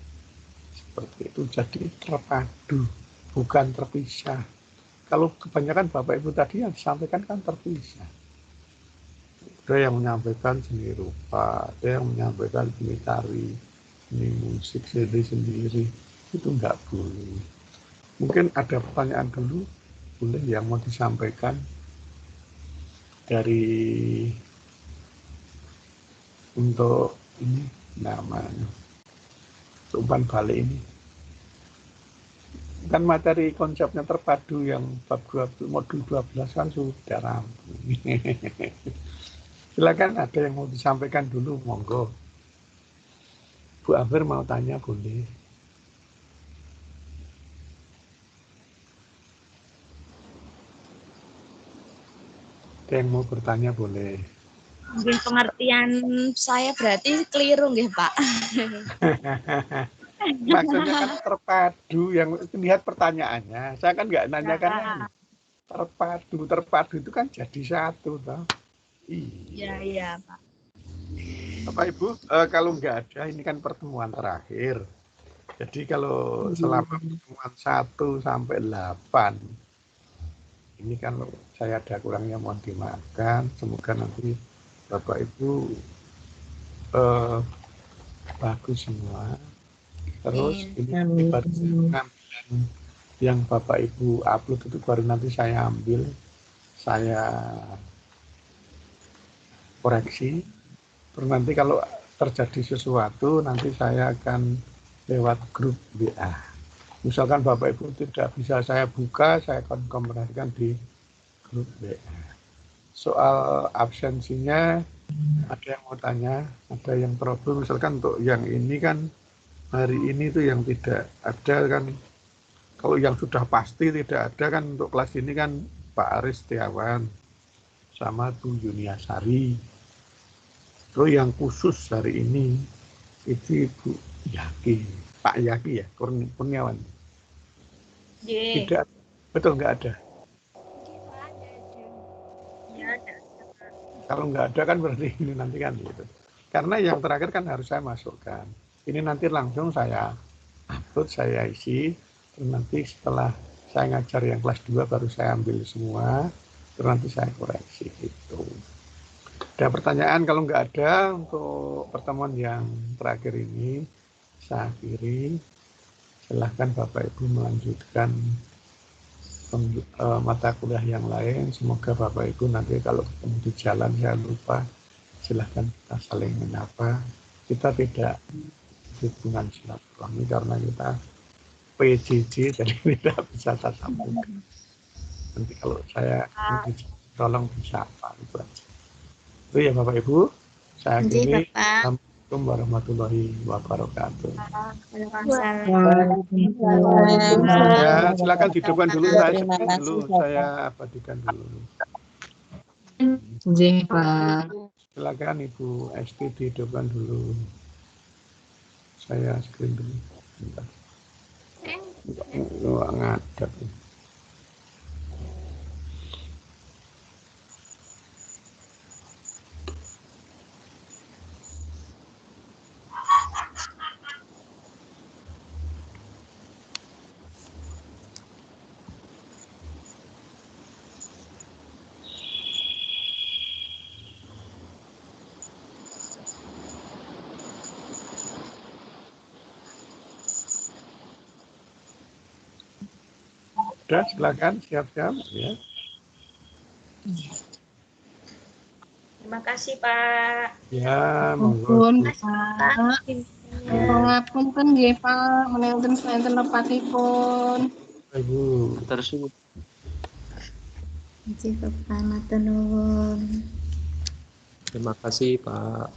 seperti itu. Jadi terpadu, bukan terpisah. Kalau kebanyakan Bapak Ibu tadi yang disampaikan kan terpisah. Ada yang menyampaikan seni rupa, ada yang menyampaikan seni tari, seni musik sendiri, itu enggak boleh. Mungkin ada pertanyaan dulu, boleh yang mau disampaikan dari untuk ini namanya umpan balik ini. Kan materi konsepnya terpadu yang bab 20, modul 12 kan sudah rampung. Silakan ada yang mau disampaikan dulu, monggo. Bu Afir mau tanya boleh. Ada yang mau bertanya boleh. Mungkin pengertian saya berarti keliru nggih, Pak. Maksudnya kan terpadu, yang lihat pertanyaannya. Saya kan nggak nanyakan lagi. Terpadu itu kan jadi satu, toh. Iya, Pak. Bapak Ibu, kalau nggak ada, ini kan pertemuan terakhir. Jadi kalau selama pertemuan 1 sampai 8, ini kan saya ada kurangnya mohon dimaafkan. Semoga nanti Bapak Ibu bagus semua. Terus ini pengambilan yang Bapak Ibu upload itu baru nanti saya ambil, saya koreksi. Terus nanti kalau terjadi sesuatu nanti saya akan lewat grup WA. Misalkan Bapak Ibu tidak bisa saya buka, saya akan komunikasikan di grup WA. Soal absensinya, ada yang mau tanya, ada yang problem. Misalkan untuk yang ini kan, hari ini tuh yang tidak ada kan, kalau yang sudah pasti tidak ada kan, untuk kelas ini kan Pak Aris Setiawan sama Bu Yuniasari. Terus yang khusus hari ini itu Ibu Yaki. Pak Yaki ya, Kurniawan. Tidak, betul nggak ada. Kalau nggak ada kan berarti ini nanti kan gitu. Karena yang terakhir kan harus saya masukkan. Ini nanti langsung saya upload, saya isi. Terus nanti setelah saya ngajar yang kelas 2 baru saya ambil semua. Terus nanti saya koreksi gitu. Ada pertanyaan? Kalau nggak ada untuk pertemuan yang terakhir ini, saya akhiri. Silahkan Bapak Ibu melanjutkan mata kuliah yang lain. Semoga Bapak Ibu nanti kalau ketemu di jalan saya lupa, silahkan kita saling menyapa. Kita tidak hubungan silaturahmi karena kita PJJ, jadi tidak bisa tatap muka. Nanti kalau saya tolong disapa itu aja. Itu ya Bapak Ibu. Saya akhiri. Assalamualaikum warahmatullahi wabarakatuh. Ya, silakan dihidupkan dulu, saya abadikan dulu. Pak. Silakan Ibu ST dihidupkan dulu. Saya screen dulu. Bentar. Nggak ngadap. Sudah, silakan siap-siap ya. Terima kasih Pak. Ya, monggo. Ngapunten nggih Pak, menenten enten lepatipun. Ibu. Terus Terima kasih Pak. Terima kasih Pak.